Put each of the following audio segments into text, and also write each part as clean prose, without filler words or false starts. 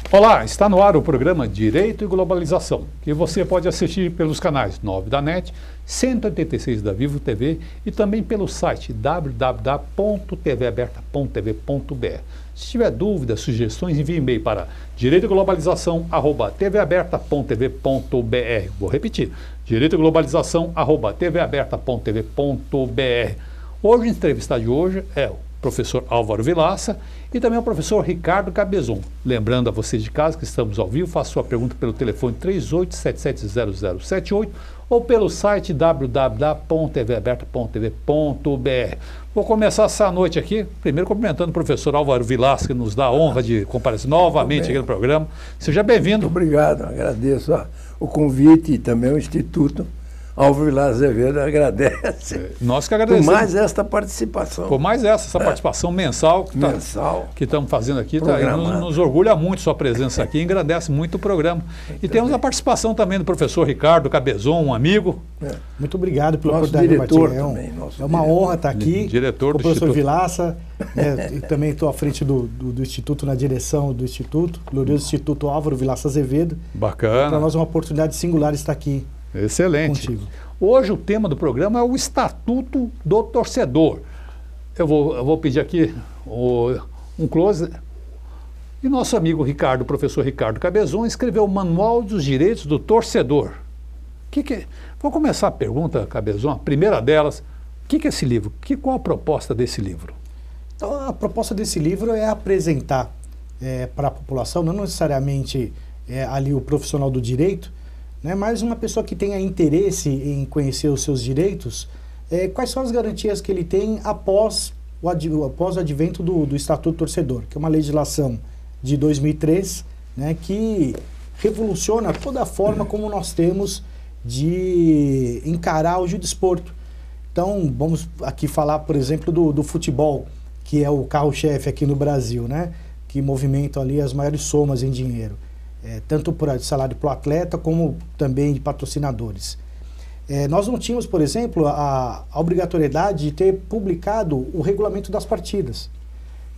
Olá, está no ar o programa Direito e Globalização, que você pode assistir pelos canais 9 da NET, 186 da Vivo TV e também pelo site www.tvaberta.tv.br. Se tiver dúvidas, sugestões, envie e-mail para direitoglobalização@tvaberta.tv.br. Vou repetir, direitoglobalização@tvaberta.tv.br. Hoje, o entrevistado de hoje é o professor Álvaro Vilaça e também o professor Ricardo Cabezon. Lembrando a vocês de casa que estamos ao vivo, faça sua pergunta pelo telefone 38770078 ou pelo site www.tvaberta.tv.br. Vou começar essa noite aqui, primeiro cumprimentando o professor Álvaro Vilaça, que nos dá a honra de comparecer novamente aqui no programa. Seja bem-vindo. Muito obrigado, agradeço o convite e também o Instituto Álvaro Vilaça Azevedo agradece. Nós que agradecemos. Por mais esta participação. Por mais essa participação mensal que estamos fazendo aqui. Nos orgulha muito sua presença aqui, engrandece muito o programa. E temos a participação também do professor Ricardo Cabezon, um amigo. Muito obrigado pela nosso oportunidade, diretor Martim. também. É uma honra estar aqui. Diretor com o do professor Instituto Vilaça. E também estou à frente do Instituto, na direção do Instituto, glorioso Instituto Álvaro Vilaça Azevedo. Bacana. Para nós é uma oportunidade singular estar aqui. Excelente. Contigo. Hoje o tema do programa é o Estatuto do Torcedor. Eu vou pedir aqui um close. E nosso amigo Ricardo, o professor Ricardo Cabezon, escreveu o Manual dos Direitos do Torcedor. Vou começar a pergunta, Cabezon, a primeira delas. O que é esse livro? Qual a proposta desse livro? Então, a proposta desse livro é apresentar para a população, não necessariamente ali o profissional do direito, né, mas uma pessoa que tenha interesse em conhecer os seus direitos, quais são as garantias que ele tem após o advento do Estatuto Torcedor, que é uma legislação de 2003, né, que revoluciona toda a forma como nós temos de encarar o judesporto. Então, vamos aqui falar, por exemplo, do futebol, que é o carro-chefe aqui no Brasil, né, que movimenta ali as maiores somas em dinheiro. Tanto por salário para o atleta, como também de patrocinadores. Nós não tínhamos, por exemplo, a obrigatoriedade de ter publicado o regulamento das partidas.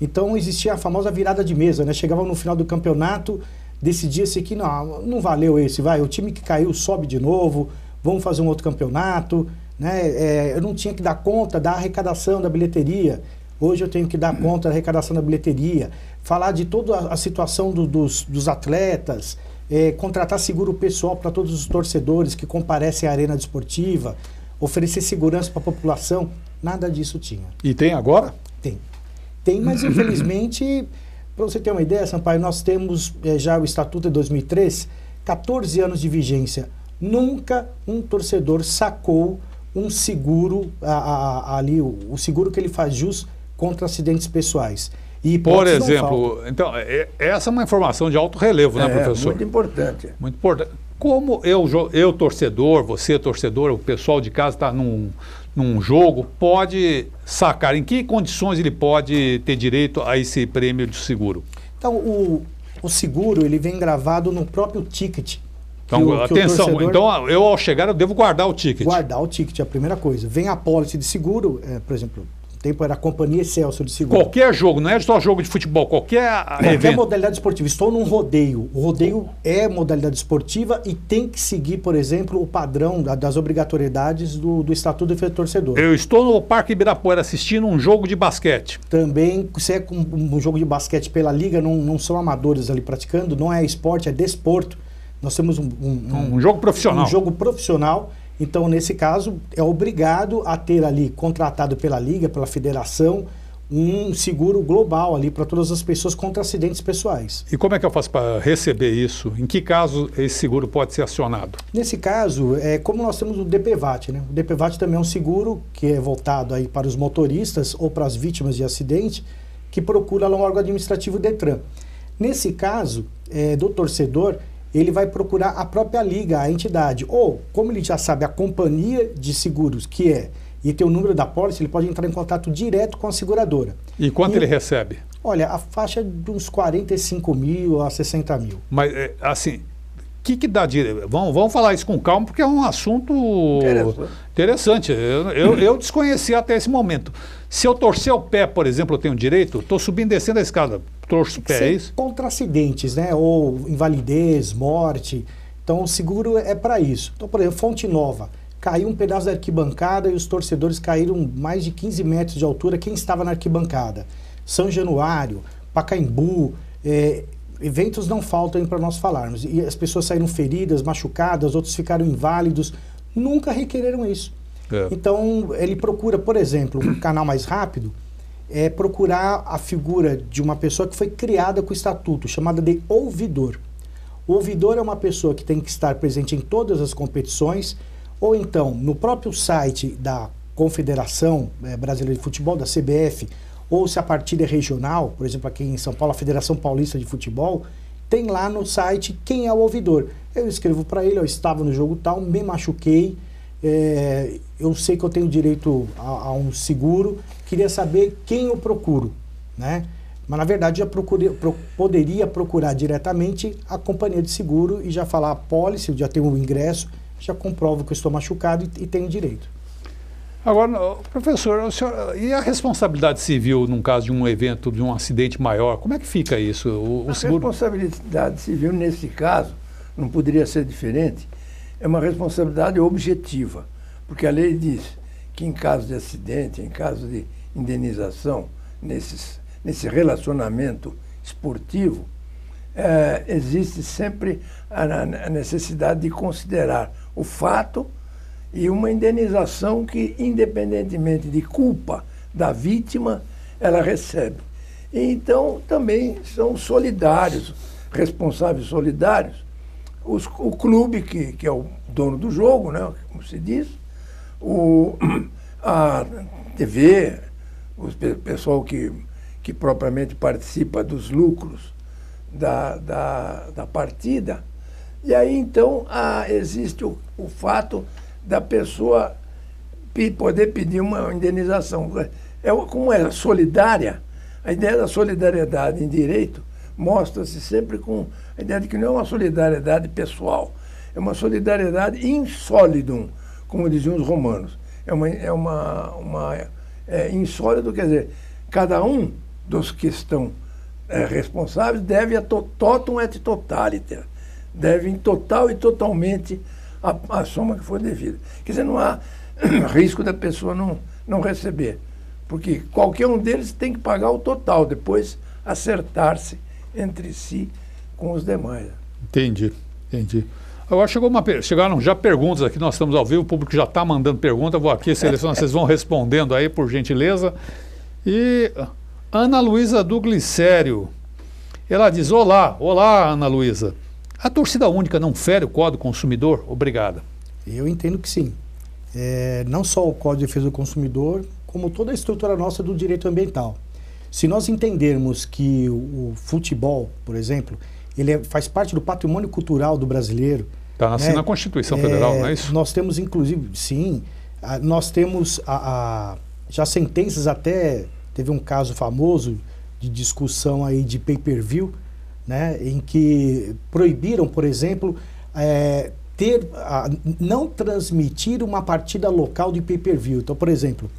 Então existia a famosa virada de mesa, né? Chegava no final do campeonato, decidia-se que não valeu esse, o time que caiu sobe de novo, vamos fazer um outro campeonato, né? Eu não tinha que dar conta da arrecadação da bilheteria. Hoje eu tenho que dar conta da arrecadação da bilheteria, falar de toda a situação dos atletas, contratar seguro pessoal para todos os torcedores que comparecem à arena desportiva, oferecer segurança para a população. Nada disso tinha. E tem agora? Tem, mas infelizmente, para você ter uma ideia, Sampaio, nós temos já o Estatuto de 2003, 14 anos de vigência. Nunca um torcedor sacou um seguro, ali, o seguro que ele faz jus contra acidentes pessoais. Por exemplo, então, essa é uma informação de alto relevo, né, professor? Muito importante. Muito importante. Como eu torcedor, você torcedor, o pessoal de casa está num jogo, pode sacar? Em que condições ele pode ter direito a esse prêmio de seguro? Então, o seguro, ele vem gravado no próprio ticket. Então, atenção, então eu ao chegar eu devo guardar o ticket. Guardar o ticket é a primeira coisa. Vem a pólice de seguro, por exemplo, no tempo era a Companhia Excelsior de Seguro. Qualquer jogo, não é só jogo de futebol, qualquer evento. Modalidade esportiva. Estou num rodeio. O rodeio é modalidade esportiva e tem que seguir, por exemplo, o padrão das obrigatoriedades do Estatuto do Defesa do Torcedor. Eu estou no Parque Ibirapuera assistindo um jogo de basquete. Também, se é um jogo de basquete pela liga, não são amadores ali praticando, não é esporte, é desporto. Nós temos um jogo profissional. Um jogo profissional. Então, nesse caso, é obrigado a ter ali, contratado pela liga, pela federação, um seguro global ali para todas as pessoas contra acidentes pessoais. E como é que eu faço para receber isso? Em que caso esse seguro pode ser acionado? Nesse caso, como nós temos o DPVAT, né? O DPVAT também é um seguro que é voltado aí para os motoristas ou para as vítimas de acidente, que procura lá um órgão administrativo DETRAN. Nesse caso, do torcedor, ele vai procurar a própria liga, a entidade. Ou, como ele já sabe, a companhia de seguros que e tem o número da pólice, ele pode entrar em contato direto com a seguradora. E quanto ele recebe? Olha, a faixa de uns 45 mil a 60 mil. Mas, assim, o que dá direito? Vamos falar isso com calma, porque é um assunto interessante. Eu desconhecia até esse momento. Se eu torcer o pé, por exemplo, eu tenho direito, estou subindo e descendo a escada. contra acidentes, né? Ou invalidez, morte. Então, o seguro é para isso. Então, por exemplo, Fonte Nova. Caiu um pedaço da arquibancada e os torcedores caíram mais de 15 metros de altura. Quem estava na arquibancada? São Januário, Pacaembu, eventos não faltam para nós falarmos. E as pessoas saíram feridas, machucadas, outros ficaram inválidos. Nunca requereram isso. Então, ele procura, por exemplo, um canal mais rápido, procurar a figura de uma pessoa que foi criada com o estatuto, chamada de ouvidor. O ouvidor é uma pessoa que tem que estar presente em todas as competições, ou então no próprio site da Confederação Brasileira de Futebol, da CBF, ou se a partida é regional, por exemplo, aqui em São Paulo, a Federação Paulista de Futebol, tem lá no site quem é o ouvidor. Eu escrevo para ele, eu estava no jogo tal, me machuquei, eu sei que eu tenho direito a um seguro, queria saber quem eu procuro, né? Mas, na verdade, poderia procurar diretamente a companhia de seguro e já falar a pólice, já tenho o ingresso, já comprovo que eu estou machucado e tenho direito. Agora, professor, e a responsabilidade civil num caso de um evento, de um acidente maior, como é que fica isso? A responsabilidade civil, nesse caso, não poderia ser diferente, é uma responsabilidade objetiva, porque a lei diz que em caso de acidente, em caso de indenização, nesse relacionamento esportivo, existe sempre a necessidade de considerar o fato e uma indenização que, independentemente de culpa da vítima, ela recebe. E, então, também são solidários, responsáveis solidários, o clube, que é o dono do jogo, né, como se diz, a TV, o pessoal que propriamente participa dos lucros da partida. E aí, então, existe o fato da pessoa poder pedir uma indenização. Como é solidária, a ideia da solidariedade em direito mostra-se sempre com a ideia de que não é uma solidariedade pessoal, é uma solidariedade in solidum, como diziam os romanos. Insólido, quer dizer, cada um dos que estão responsáveis deve a totum et totaliter, devem total e totalmente a soma que for devida. Quer dizer, não há risco da pessoa não receber, porque qualquer um deles tem que pagar o total, depois acertar-se entre si com os demais. Entendi. Agora chegaram já perguntas aqui, nós estamos ao vivo, o público já está mandando pergunta, vou aqui selecionar, vocês vão respondendo aí, por gentileza. E Ana Luísa do Glicério, ela diz: olá, Ana Luísa, a torcida única não fere o Código do Consumidor? Obrigada. Eu entendo que sim. Não só o Código de Defesa do Consumidor, como toda a estrutura nossa do direito ambiental. Se nós entendermos que o futebol, por exemplo, ele faz parte do patrimônio cultural do brasileiro. Está nascendo na Constituição Federal, não é isso? Nós temos, inclusive, sim, nós temos já sentenças até, teve um caso famoso de discussão aí de pay-per-view, né, em que proibiram, por exemplo, não transmitir uma partida local de pay-per-view. Então, por exemplo,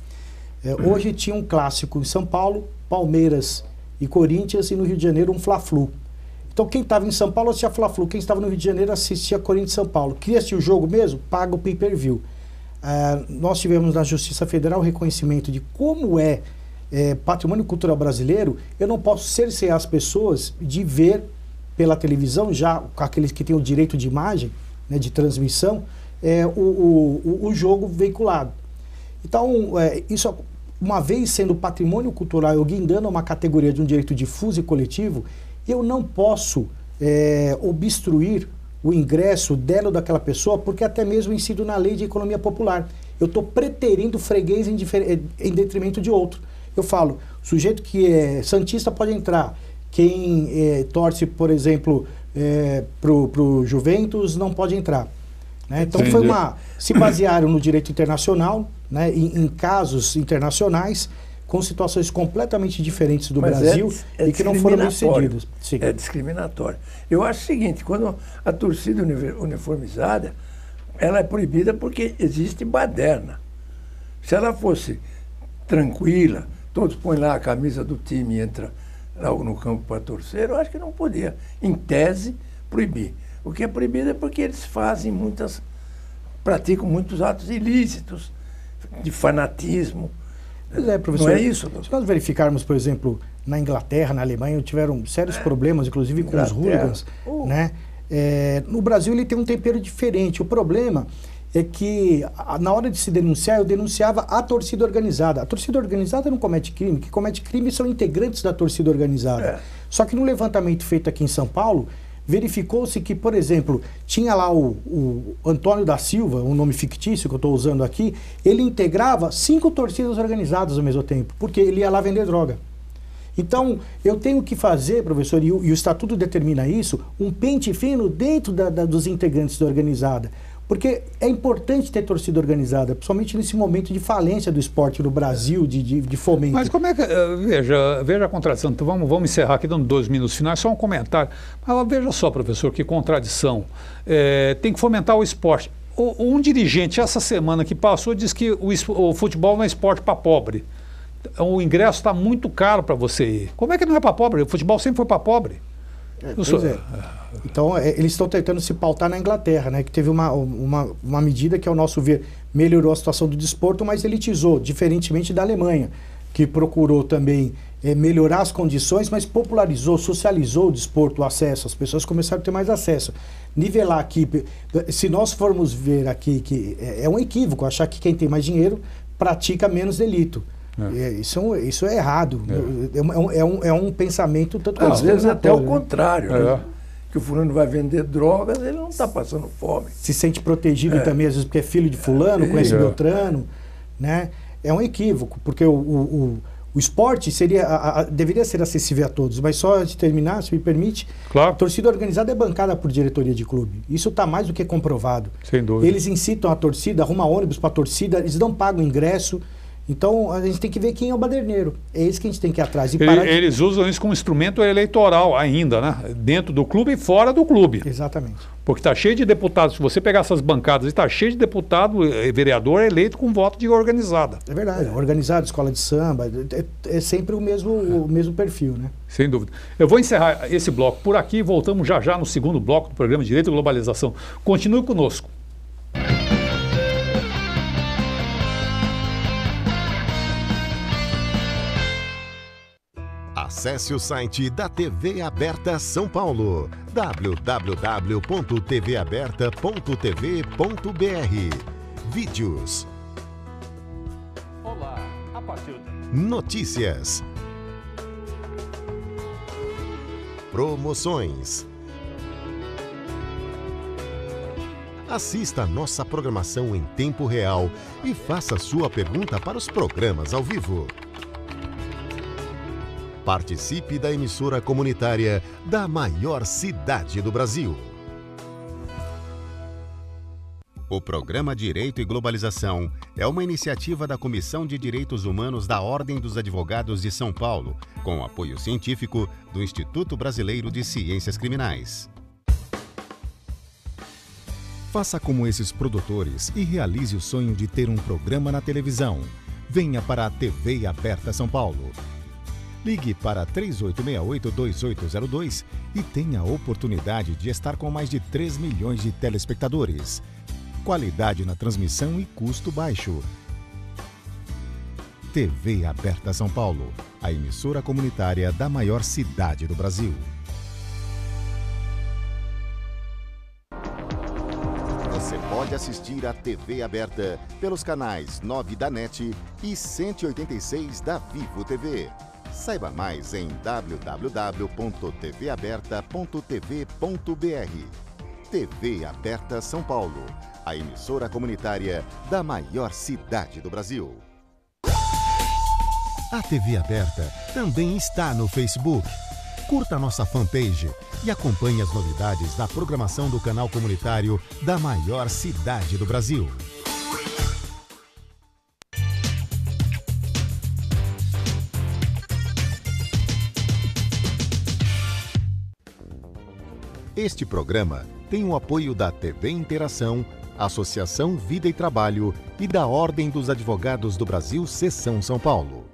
hoje tinha um clássico em São Paulo, Palmeiras e Corinthians, e no Rio de Janeiro um Fla-Flu. Então quem estava em São Paulo assistia Fla-Flu, quem estava no Rio de Janeiro assistia Corinthians e São Paulo. Queria assistir o jogo mesmo? Paga o pay-per-view. Nós tivemos na Justiça Federal o reconhecimento de como patrimônio cultural brasileiro. Eu não posso cercear as pessoas de ver pela televisão, já aqueles que têm o direito de imagem, né, de transmissão, o jogo veiculado. Então, isso, uma vez sendo patrimônio cultural, eu guindando uma categoria de um direito difuso e coletivo, eu não posso obstruir o ingresso dela ou daquela pessoa, porque até mesmo incido na lei de economia popular. Eu estou preterindo freguês em detrimento de outro. Eu falo, sujeito que é santista pode entrar, quem torce, por exemplo, pro Juventus não pode entrar. Né? Então se basearam no direito internacional, né, em casos internacionais, com situações completamente diferentes do Brasil e que não foram bem sucedidas. É discriminatório. Eu acho o seguinte, quando a torcida uniformizada, ela é proibida porque existe baderna. Se ela fosse tranquila, todos põem lá a camisa do time e entra no campo para torcer, eu acho que não podia, em tese, proibir. O que é proibido é porque eles praticam muitos atos ilícitos, de fanatismo. Pois é, professor. Não é isso? Se nós verificarmos, por exemplo, na Inglaterra, na Alemanha, tiveram sérios problemas, inclusive com os hooligans, né? No Brasil ele tem um tempero diferente. O problema é que na hora de se denunciar, eu denunciava a torcida organizada. A torcida organizada não comete crime, o que comete crime são integrantes da torcida organizada. Só que no levantamento feito aqui em São Paulo, verificou-se que, por exemplo, tinha lá o Antônio da Silva, um nome fictício que eu estou usando aqui, ele integrava 5 torcidas organizadas ao mesmo tempo, porque ele ia lá vender droga. Então, eu tenho que fazer, professor, e o Estatuto determina isso, um pente fino dentro dos integrantes da organizada. Porque é importante ter torcida organizada, principalmente nesse momento de falência do esporte no Brasil, de fomento. Mas como é que... Veja a contradição. Então vamos encerrar aqui, dando 2 minutos finais, só um comentário. Mas veja só, professor, que contradição. Tem que fomentar o esporte. Um dirigente, essa semana que passou, disse que o futebol não é esporte para pobre. O ingresso está muito caro para você ir. Como é que não é para pobre? O futebol sempre foi para pobre. Pois é. Então, eles estão tentando se pautar na Inglaterra, né? Que teve uma medida que, ao nosso ver, melhorou a situação do desporto, mas elitizou, diferentemente da Alemanha, que procurou também melhorar as condições, mas popularizou, socializou o desporto, o acesso. As pessoas começaram a ter mais acesso. Nivelar aqui, se nós formos ver aqui, que é um equívoco achar que quem tem mais dinheiro pratica menos delito. Isso é errado. É um pensamento tanto às vezes até o contrário, né? Que o fulano vai vender drogas, ele não está passando fome. Se sente protegido também, às vezes, porque é filho de fulano, conhece Beltrano, né? É um equívoco, porque o esporte deveria ser acessível a todos, mas só de terminar, se me permite, claro. A torcida organizada é bancada por diretoria de clube. Isso está mais do que comprovado. Sem dúvida. Eles incitam a torcida, arrumam ônibus para a torcida, eles não pagam ingresso. Então, a gente tem que ver quem é o baderneiro. É isso que a gente tem que ir atrás. Eles usam isso como instrumento eleitoral ainda, né? Dentro do clube e fora do clube. Exatamente. Porque está cheio de deputados. Se você pegar essas bancadas, está cheio de deputado, vereador eleito com voto de organizada. É verdade. Organizado, escola de samba, é sempre o mesmo perfil, né? Sem dúvida. Eu vou encerrar esse bloco por aqui e voltamos já no segundo bloco do programa Direito e Globalização. Continue conosco. Acesse o site da TV Aberta São Paulo, www.tvaberta.tv.br. Vídeos. Olá, a partir de... Notícias. Promoções. Assista a nossa programação em tempo real e faça sua pergunta para os programas ao vivo. Participe da emissora comunitária da maior cidade do Brasil. O programa Direito e Globalização é uma iniciativa da Comissão de Direitos Humanos da Ordem dos Advogados de São Paulo, com apoio científico do Instituto Brasileiro de Ciências Criminais. Faça como esses produtores e realize o sonho de ter um programa na televisão. Venha para a TV Aberta São Paulo. Ligue para 3868-2802 e tenha a oportunidade de estar com mais de 3 milhões de telespectadores. Qualidade na transmissão e custo baixo. TV Aberta São Paulo, a emissora comunitária da maior cidade do Brasil. Você pode assistir a TV Aberta pelos canais 9 da NET e 186 da Vivo TV. Saiba mais em www.tvaberta.tv.br. TV Aberta São Paulo, a emissora comunitária da maior cidade do Brasil. A TV Aberta também está no Facebook. Curta nossa fanpage e acompanhe as novidades da programação do canal comunitário da maior cidade do Brasil. Este programa tem o apoio da TV Interação, Associação Vida e Trabalho e da Ordem dos Advogados do Brasil, Seção São Paulo.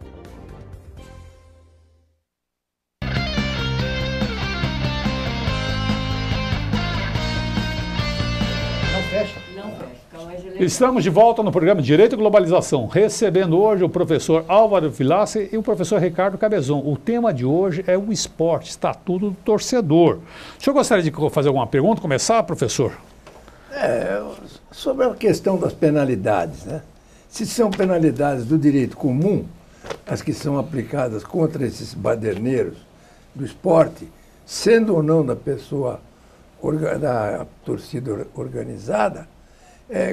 Estamos de volta no programa Direito e Globalização, recebendo hoje o professor Álvaro Vilassi e o professor Ricardo Cabezon. O tema de hoje é o esporte, estatuto do torcedor. O senhor gostaria de fazer alguma pergunta? Começar, professor? Sobre a questão das penalidades, né? Se são penalidades do direito comum, as que são aplicadas contra esses baderneiros do esporte, sendo ou não da pessoa, da torcida organizada,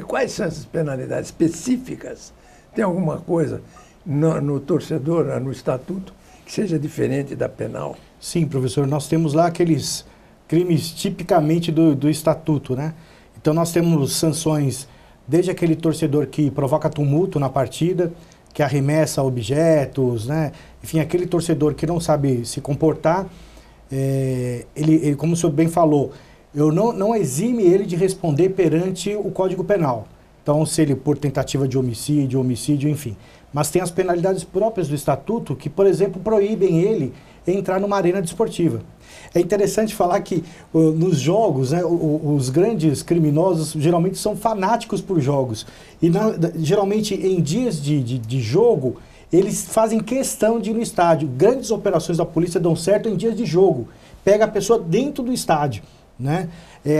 quais são essas penalidades específicas? Tem alguma coisa no torcedor, no estatuto, que seja diferente da penal? Sim, professor, nós temos lá aqueles crimes tipicamente do estatuto, né? Então nós temos sanções desde aquele torcedor que provoca tumulto na partida, que arremessa objetos, né? Enfim, aquele torcedor que não sabe se comportar, ele, como o senhor bem falou, eu não exime ele de responder perante o Código Penal. Então, se ele por tentativa de homicídio, enfim. Mas tem as penalidades próprias do Estatuto que, por exemplo, proíbem ele entrar numa arena desportiva. É interessante falar que nos jogos, né, os grandes criminosos geralmente são fanáticos por jogos. E geralmente em dias de jogo, eles fazem questão de ir no estádio. Grandes operações da polícia dão certo em dias de jogo. Pega a pessoa dentro do estádio, né?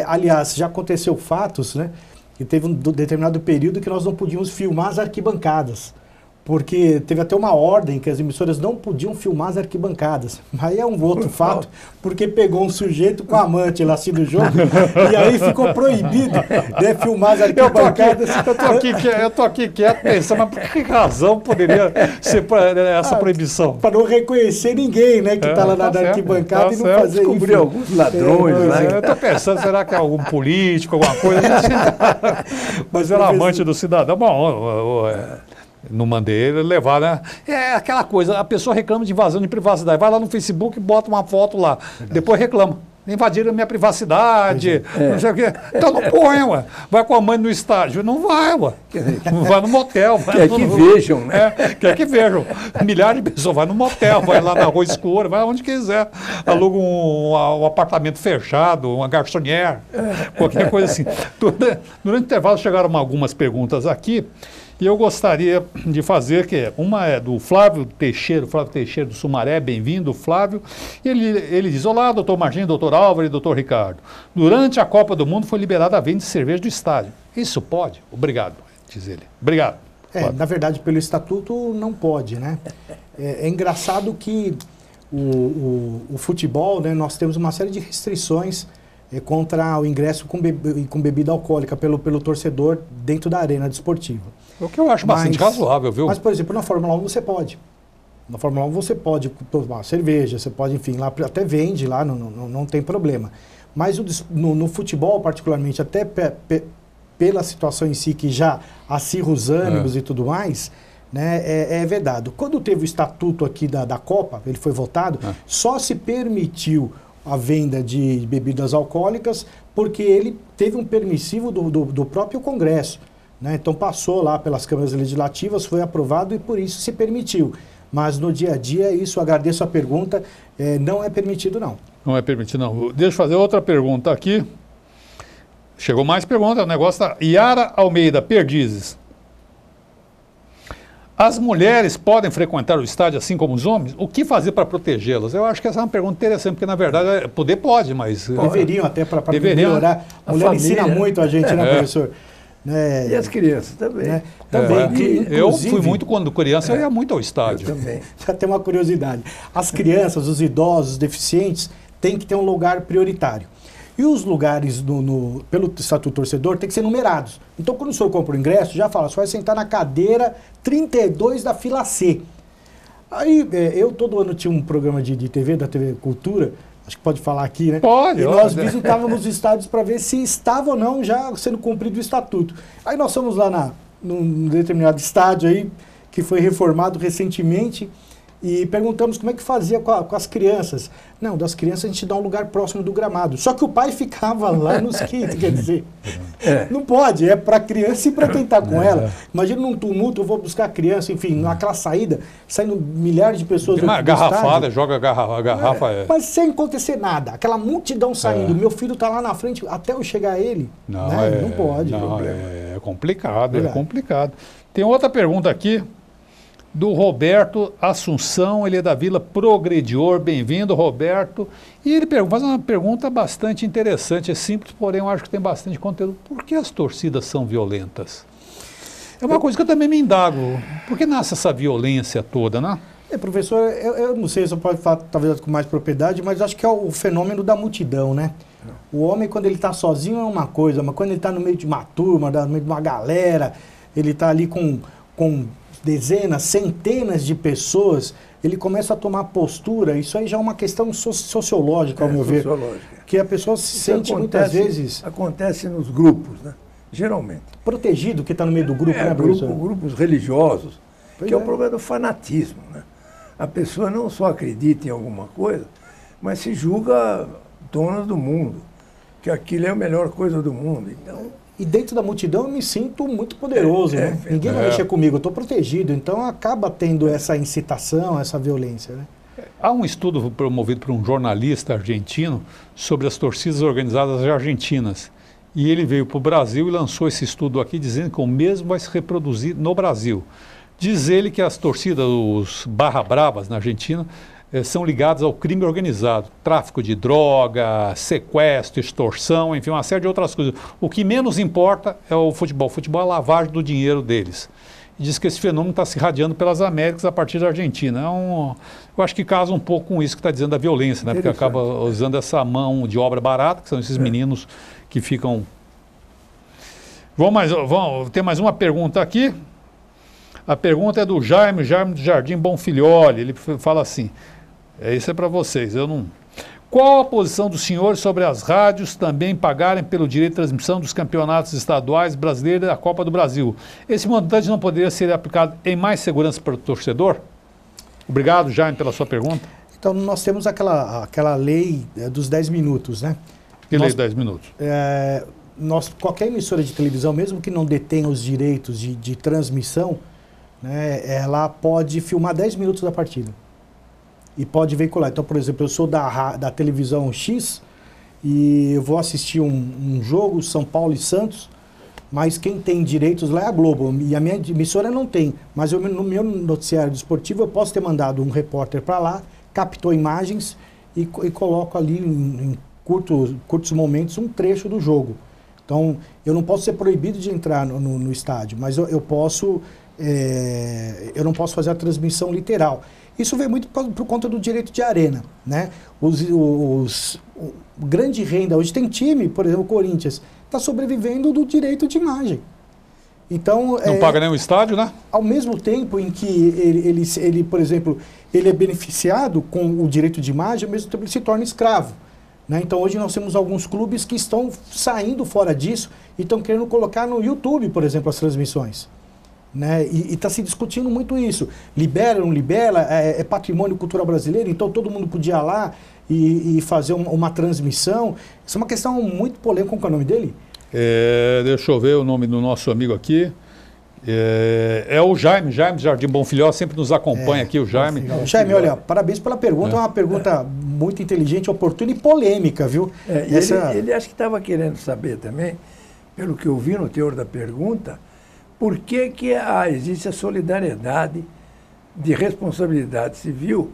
Aliás, já aconteceu fatos, né? Que teve um determinado período que nós não podíamos filmar as arquibancadas. Porque teve até uma ordem que as emissoras não podiam filmar as arquibancadas. Aí é um outro fato, porque pegou um sujeito com amante lá assim no jogo, e aí ficou proibido, né, filmar as arquibancadas. Eu tô aqui quieto pensando, mas por que razão poderia ser essa proibição? Para não reconhecer ninguém, né, que está lá na arquibancada e não fazer isso. Descobrir alguns ladrões, né? Eu estou pensando, será que é algum político, alguma coisa? Mas era amante do cidadão. Bom, não mandei ele levar, né? É aquela coisa, a pessoa reclama de invasão de privacidade. Vai lá no Facebook e bota uma foto lá. Verdade. Depois reclama. Invadiram a minha privacidade, não sei o quê. Então não põe, ué. Vai com a mãe no estádio. Não vai, ué. Vai no motel. Quer que vejam, né? Quer que vejam. Milhares de pessoas. Vai no motel, vai lá na rua escura, vai onde quiser. Aluga um apartamento fechado, uma garçonnière, qualquer coisa assim. Durante o intervalo chegaram algumas perguntas aqui. E eu gostaria de fazer, uma é do Flávio Teixeira do Sumaré, bem-vindo, Flávio. Ele diz, olá, doutor Marginho, doutor Álvaro e doutor Ricardo. Durante a Copa do Mundo foi liberada a venda de cerveja do estádio. Isso pode? Obrigado, diz ele. Obrigado. Na verdade, pelo estatuto não pode, né? É engraçado que o futebol, né, nós temos uma série de restrições contra o ingresso com bebida alcoólica pelo torcedor dentro da arena desportiva. O que eu acho bastante razoável, viu? Mas, por exemplo, na Fórmula 1 você pode. Na Fórmula 1 você pode tomar cerveja, você pode, enfim, lá até vende lá, não tem problema. Mas no futebol, particularmente, até pela situação em si, que já acirra os ânimos e tudo mais, né, é vedado. Quando teve o estatuto aqui da Copa, ele foi votado, só se permitiu a venda de bebidas alcoólicas porque ele teve um permissivo do próprio Congresso. Né? Então passou lá pelas câmaras legislativas, foi aprovado e por isso se permitiu. Mas no dia a dia, isso, agradeço a pergunta, não é permitido não. Não é permitido não. Deixa eu fazer outra pergunta aqui. Chegou mais pergunta, o negócio da Yara Almeida, Perdizes. As mulheres podem frequentar o estádio assim como os homens? O que fazer para protegê-las? Eu acho que essa é uma pergunta interessante, porque na verdade poder pode, mas... Deveriam até para melhorar. A mulher ensina muito a gente, né, professor? E as crianças também. Né? Também. Eu fui muito quando criança, eu ia muito ao estádio. Eu também. Já tem uma curiosidade. As crianças, os idosos, os deficientes, têm que ter um lugar prioritário. E os lugares pelo Estatuto Torcedor têm que ser numerados. Então, quando o senhor compra o ingresso, já fala, você vai sentar na cadeira 32 da fila C. Aí, eu todo ano tinha um programa de TV, da TV Cultura, acho que pode falar aqui, né? Pode. E nós visitávamos os estádios para ver se estava ou não já sendo cumprido o estatuto. Aí nós fomos lá num determinado estádio aí, que foi reformado recentemente, E perguntamos como é que fazia com as crianças. Não, das crianças a gente dá um lugar próximo do gramado. Só que o pai ficava lá nos kits, quer dizer. Não pode, é para a criança e para quem está com ela. Imagina num tumulto, eu vou buscar a criança, enfim, naquela saída, saindo milhares de pessoas. Uma garrafada, joga a garrafa. Mas sem acontecer nada, aquela multidão saindo, meu filho está lá na frente, até eu chegar a ele. Não, né? Não pode. Não, é complicado, é complicado. Tem outra pergunta aqui. Do Roberto Assunção, ele é da Vila Progredior. Bem-vindo, Roberto. E ele faz uma pergunta bastante interessante, é simples, porém eu acho que tem bastante conteúdo. Por que as torcidas são violentas? É uma coisa que eu também me indago. Por que nasce essa violência toda, né? Professor, eu não sei se eu posso falar talvez com mais propriedade, mas acho que é o fenômeno da multidão, né? O homem, quando ele está sozinho, é uma coisa, mas quando ele está no meio de uma turma, no meio de uma galera, ele está ali com dezenas, centenas de pessoas, ele começa a tomar postura. Isso aí já é uma questão sociológica, ao meu ver. Que a pessoa se sente muitas vezes... Acontece nos grupos, né? Geralmente. Protegido, que está no meio do grupo, né, professor? Grupos religiosos, que é o problema do fanatismo, né? A pessoa não só acredita em alguma coisa, mas se julga dona do mundo, que aquilo é a melhor coisa do mundo. Então... E dentro da multidão eu me sinto muito poderoso, né? Ninguém vai mexer comigo, eu estou protegido. Então acaba tendo essa incitação, essa violência, né? Há um estudo promovido por um jornalista argentino sobre as torcidas organizadas argentinas. E ele veio para o Brasil e lançou esse estudo aqui dizendo que o mesmo vai se reproduzir no Brasil. Diz ele que as torcidas, os barra bravas na Argentina, são ligados ao crime organizado, tráfico de droga, sequestro, extorsão, enfim, uma série de outras coisas. O que menos importa é o futebol. O futebol é a lavagem do dinheiro deles. E diz que esse fenômeno está se irradiando pelas Américas a partir da Argentina. Eu acho que casa um pouco com isso que está dizendo da violência, né? Porque acaba usando essa mão de obra barata, que são esses meninos que ficam... Tem mais uma pergunta aqui. A pergunta é do Jaime do Jardim Bonfilholi. Ele fala assim... Isso é para vocês, eu não... Qual a posição dos senhores sobre as rádios também pagarem pelo direito de transmissão dos campeonatos estaduais brasileiros e da Copa do Brasil? Esse montante não poderia ser aplicado em mais segurança para o torcedor? Obrigado, Jaime, pela sua pergunta. Então, nós temos aquela lei dos 10 minutos, né? Que lei de 10 minutos? Qualquer emissora de televisão, mesmo que não detenha os direitos de transmissão, né, ela pode filmar 10 minutos da partida. E pode veicular. Então, por exemplo, eu sou da televisão X e eu vou assistir um jogo, São Paulo e Santos, mas quem tem direitos lá é a Globo. E a minha emissora não tem. Mas no meu noticiário esportivo eu posso ter mandado um repórter para lá, captou imagens e coloco ali em curtos momentos um trecho do jogo. Então, eu não posso ser proibido de entrar no estádio, mas eu não posso fazer a transmissão literal. Isso veio muito por conta do direito de arena, né? Grande renda, hoje tem time, por exemplo, o Corinthians, está sobrevivendo do direito de imagem. Então, não paga nem o estádio, né? Ao mesmo tempo em que ele, por exemplo, ele é beneficiado com o direito de imagem, ao mesmo tempo ele se torna escravo. Né? Então hoje nós temos alguns clubes que estão saindo fora disso e estão querendo colocar no YouTube, por exemplo, as transmissões. Né? E está se discutindo muito isso. Libera, não libera, é patrimônio cultural brasileiro, então todo mundo podia ir lá e fazer uma transmissão. Isso é uma questão muito polêmica. Qual é o nome dele? Deixa eu ver o nome do nosso amigo aqui. É o Jaime do Jardim Bonfilhó, sempre nos acompanha aqui o Jaime. Jaime, olha, parabéns pela pergunta, é uma pergunta muito inteligente, oportuna e polêmica, viu? Ele acho que estava querendo saber também, pelo que eu vi no teor da pergunta, por que existe a solidariedade de responsabilidade civil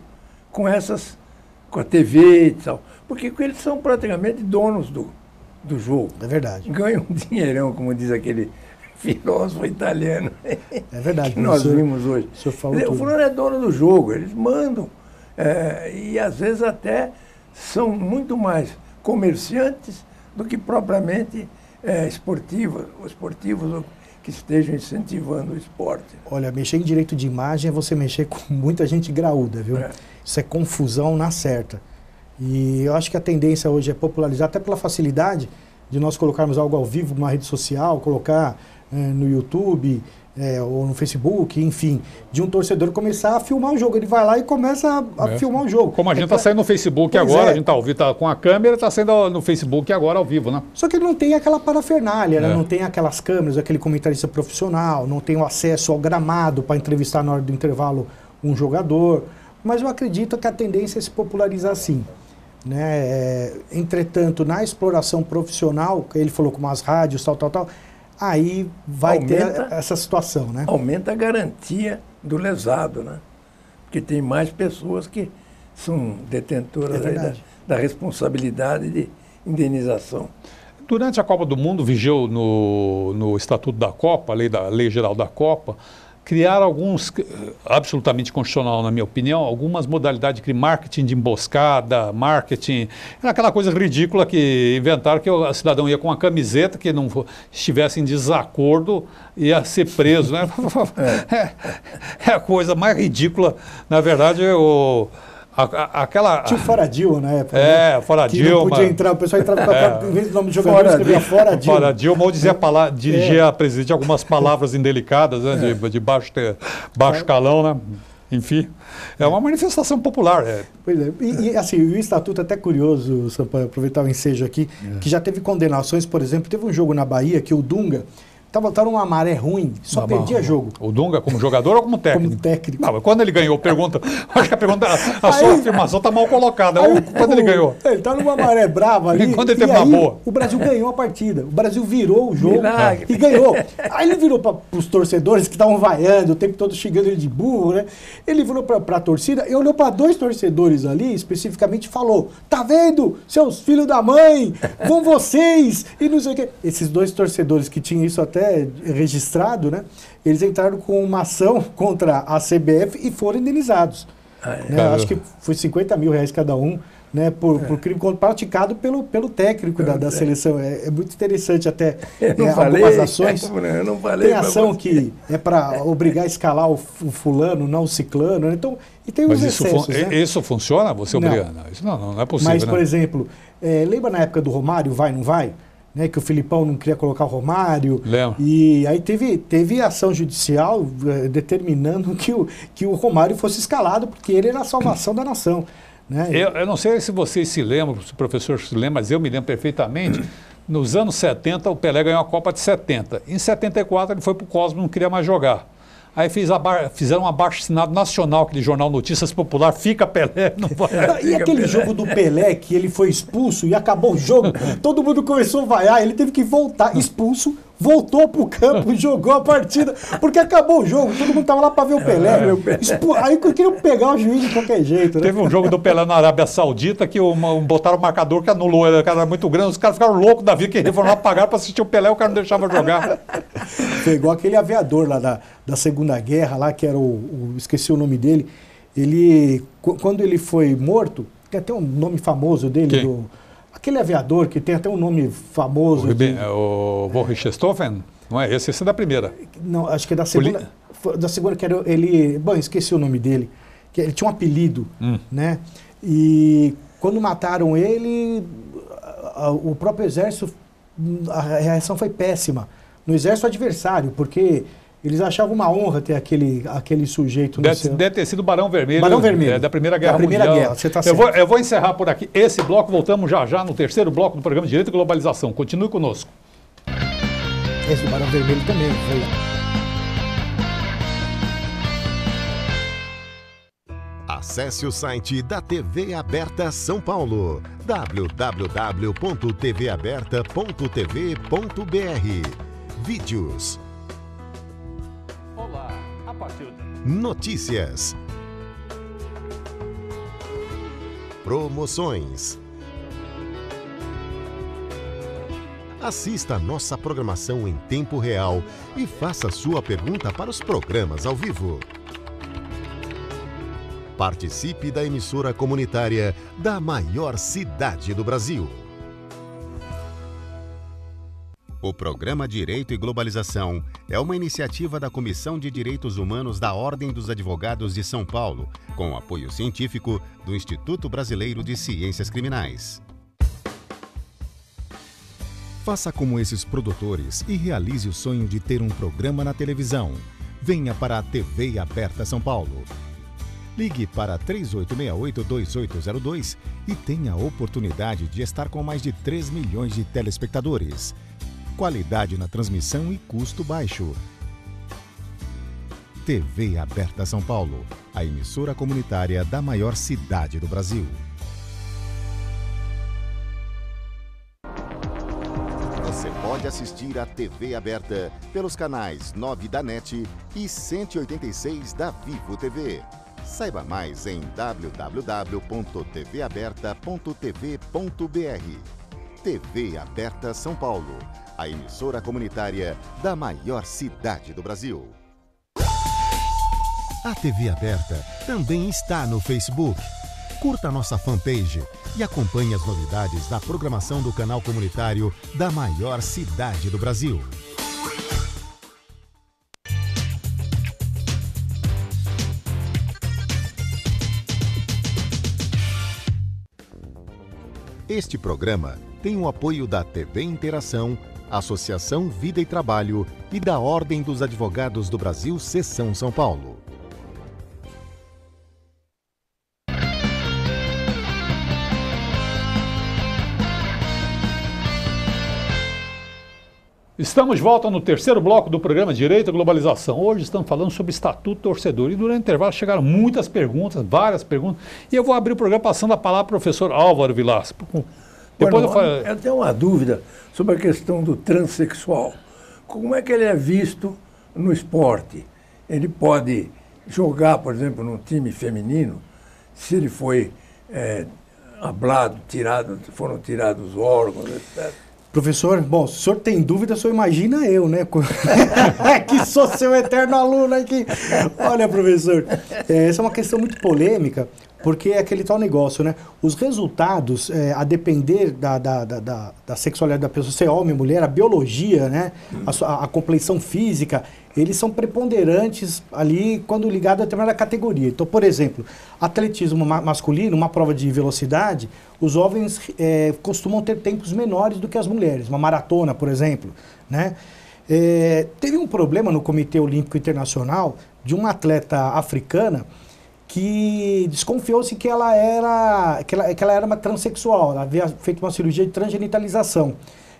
com a TV e tal. Porque eles são praticamente donos do jogo. É verdade. Ganham um dinheirão, como diz aquele filósofo italiano. É verdade. Que nós vimos hoje. O fulano é dono do jogo, eles mandam. E às vezes até são muito mais comerciantes do que propriamente esportivos que estejam incentivando o esporte. Olha, mexer em direito de imagem é você mexer com muita gente graúda, viu? Isso é confusão na certa. E eu acho que a tendência hoje é popularizar, até pela facilidade de nós colocarmos algo ao vivo numa rede social, colocar no YouTube, ou no Facebook, enfim, de um torcedor começar a filmar o jogo. Ele vai lá e começa a filmar o jogo. Como a gente está saindo no Facebook agora, a gente está ao vivo, tá com a câmera, está saindo no Facebook agora ao vivo, né? Só que ele não tem aquela parafernália, né? Não tem aquelas câmeras, aquele comentarista profissional, não tem o acesso ao gramado para entrevistar na hora do intervalo um jogador. Mas eu acredito que a tendência é se popularizar sim. Né? Entretanto, na exploração profissional, ele falou com umas rádios, tal, aí vai ter essa situação, né? Aumenta a garantia do lesado, né? Porque tem mais pessoas que são detentoras da responsabilidade de indenização. Durante a Copa do Mundo, vigiou no Estatuto da Copa, a Lei Geral da Copa, criaram alguns, absolutamente constitucional na minha opinião, algumas modalidades de crime, marketing de emboscada, marketing, aquela coisa ridícula que inventaram que o cidadão ia com uma camiseta que não estivesse em desacordo, ia ser preso, né? É a coisa mais ridícula, na verdade, aquela... Tinha o Fora Dilma na época. Fora Dilma. Que não podia entrar, o pessoal entrava em vez do nome do jogador, escrevia Fora Dilma. Fora Dilma, ou dizia dirigia a presidente algumas palavras indelicadas, né, de baixo calão, né? Enfim, é uma manifestação popular. Pois é. E assim, o Estatuto é até curioso, só para aproveitar o ensejo aqui, que já teve condenações, por exemplo, teve um jogo na Bahia que o Dunga estava numa maré ruim, só perdia jogo. O Dunga como jogador ou como técnico? Como técnico. Não, mas quando ele ganhou, acho que a sua afirmação está mal colocada. Quando ele ganhou? Ele está numa maré brava ali. Quando ele teve uma boa. O Brasil ganhou a partida. O Brasil virou o jogo Milagre. e ganhou. Aí ele virou para os torcedores que estavam vaiando, o tempo todo xingando ele de burro, né? Ele virou para a torcida e olhou para dois torcedores ali, especificamente, e falou: tá vendo, seus filhos da mãe, vão vocês, e não sei o quê. Esses dois torcedores que tinham isso até registrado, né? Eles entraram com uma ação contra a CBF e foram indenizados. Né? Acho que foi R$50 mil cada um, né? Por crime praticado pelo técnico da seleção. É muito interessante até algumas ações. Eu não falei. Tem ação que é para obrigar a escalar o fulano, não o ciclano. Né? Então, e tem os excessos. Isso funciona? Você obriga? Não, isso não é possível. Mas, por exemplo, lembra na época do Romário, vai, não vai? Né, que o Filipão não queria colocar o Romário. Lembro. E aí teve ação judicial determinando que o Romário fosse escalado, porque ele era a salvação da nação. Né? Eu não sei se vocês se lembram, se o professor se lembra, mas eu me lembro perfeitamente. Nos anos 70, o Pelé ganhou a Copa de 70. Em 74, ele foi para o Cosmos, não queria mais jogar. Aí fizeram um abaixo-assinado nacional, aquele jornal Notícias Popular, fica Pelé, não vai. E aquele jogo do Pelé, que ele foi expulso e acabou o jogo, todo mundo começou a vaiar, ele teve que voltar, expulso, voltou pro campo, jogou a partida, porque acabou o jogo, todo mundo tava lá para ver o Pelé. Aí queriam pegar o juiz de qualquer jeito. Né? Teve um jogo do Pelé na Arábia Saudita que botaram o marcador que anulou, o cara era muito grande, os caras ficaram loucos da vida, que foram lá pagar para assistir o Pelé, o cara não deixava jogar. Foi igual aquele aviador lá da Segunda Guerra, lá, que era esqueci o nome dele, quando ele foi morto, tem até um nome famoso dele, aquele aviador que tem até um nome famoso. O von Richthofen? Não é? Esse é da primeira. Não, acho que é da segunda. Da segunda, que era ele. Bom, esqueci o nome dele. Que ele tinha um apelido, né? E quando mataram ele, o próprio exército, a reação foi péssima. No exército adversário, porque eles achavam uma honra ter aquele sujeito. Deve ter sido o Barão Vermelho. Barão Vermelho. Da Primeira Guerra Mundial. Guerra, você tá certo. Eu vou encerrar por aqui esse bloco, voltamos já no terceiro bloco do programa Direito e Globalização. Continue conosco. Esse do Barão Vermelho também foi. Acesse o site da TV Aberta São Paulo, www.tvaberta.tv.br. Vídeos. Olá, a partir de... Notícias. Promoções. Assista a nossa programação em tempo real e faça sua pergunta para os programas ao vivo. Participe da emissora comunitária da maior cidade do Brasil. O programa Direito e Globalização é uma iniciativa da Comissão de Direitos Humanos da Ordem dos Advogados de São Paulo, com apoio científico do Instituto Brasileiro de Ciências Criminais. Faça como esses produtores e realize o sonho de ter um programa na televisão. Venha para a TV Aberta São Paulo. Ligue para 3868-2802 e tenha a oportunidade de estar com mais de 3 milhões de telespectadores. Qualidade na transmissão e custo baixo. TV Aberta São Paulo, a emissora comunitária da maior cidade do Brasil. Você pode assistir a TV Aberta pelos canais 9 da NET e 186 da Vivo TV. Saiba mais em www.tvaberta.tv.br. TV Aberta São Paulo, a emissora comunitária da maior cidade do Brasil. A TV Aberta também está no Facebook. Curta nossa fanpage e acompanhe as novidades da programação do canal comunitário da maior cidade do Brasil. Este programa tem o apoio da TV Interação, Associação Vida e Trabalho e da Ordem dos Advogados do Brasil, Seção São Paulo. Estamos de volta no terceiro bloco do programa Direito e Globalização. Hoje estamos falando sobre Estatuto Torcedor. E durante o intervalo chegaram muitas perguntas, várias perguntas. E eu vou abrir o programa passando a palavra para o professor Álvaro Vilas. Depois eu tenho uma dúvida sobre a questão do transexual. Como é que ele é visto no esporte? Ele pode jogar, por exemplo, num time feminino, se ele foi hablado, foram tirados os órgãos, etc. Professor, bom, se o senhor tem dúvida, o senhor imagina eu, né? Que sou seu eterno aluno aqui. Olha, professor, essa é uma questão muito polêmica, porque é aquele tal negócio, né? Os resultados, a depender da sexualidade da pessoa, ser homem, mulher, a biologia, né? A compleição física, eles são preponderantes ali quando ligado a determinada categoria. Então, por exemplo, atletismo masculino, uma prova de velocidade, os homens costumam ter tempos menores do que as mulheres. Uma maratona, por exemplo, né? Teve um problema no Comitê Olímpico Internacional de uma atleta africana que desconfiou-se que ela era uma transexual. Ela havia feito uma cirurgia de transgenitalização,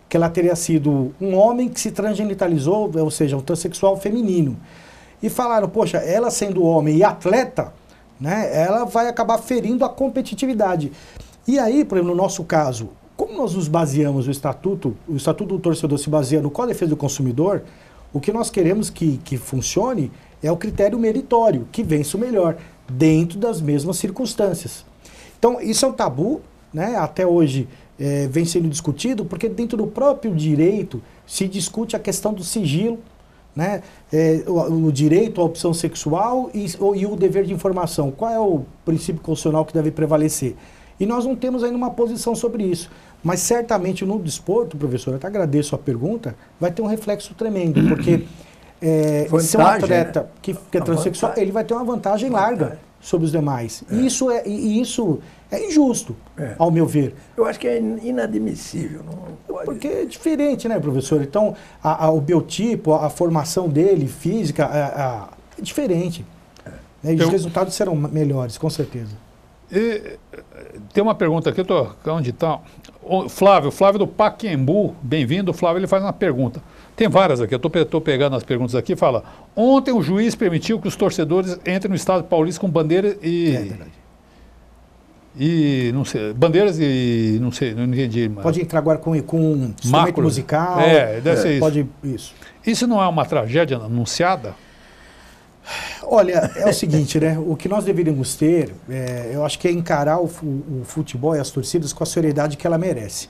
que ela teria sido um homem que se transgenitalizou, ou seja, um transexual feminino. E falaram, poxa, ela sendo homem e atleta, né, ela vai acabar ferindo a competitividade. E aí, por exemplo, no nosso caso, como nós nos baseamos o Estatuto do Torcedor se baseia no Código de Defesa do Consumidor, o que nós queremos que funcione é o critério meritório, que vence o melhor, dentro das mesmas circunstâncias. Então, isso é um tabu, né? Até hoje vem sendo discutido, porque dentro do próprio direito se discute a questão do sigilo, né? O direito à opção sexual e o dever de informação. Qual é o princípio constitucional que deve prevalecer? E nós não temos ainda uma posição sobre isso. Mas certamente no desporto, professor, eu até agradeço a pergunta, vai ter um reflexo tremendo, porque se um atleta, né, que é transexual, ele vai ter uma vantagem larga sobre os demais. E isso é injusto, ao meu ver. Eu acho que é inadmissível. Não pode. Porque é diferente, né, professor? Então, o biotipo, a formação dele, física, é diferente. E os resultados serão melhores, com certeza. Tem uma pergunta aqui, onde está? Flávio do Paquembu, bem-vindo, Flávio, ele faz uma pergunta. Tem várias aqui, eu estou pegando as perguntas aqui, fala, ontem o juiz permitiu que os torcedores entrem no estado paulista com bandeiras não sei, bandeiras e não sei, não entendi. Pode entrar agora com instrumento musical. Deve ser isso. Pode, isso. Isso não é uma tragédia anunciada? Olha, é o seguinte, né? O que nós deveríamos ter, eu acho que é encarar o futebol e as torcidas com a seriedade que ela merece.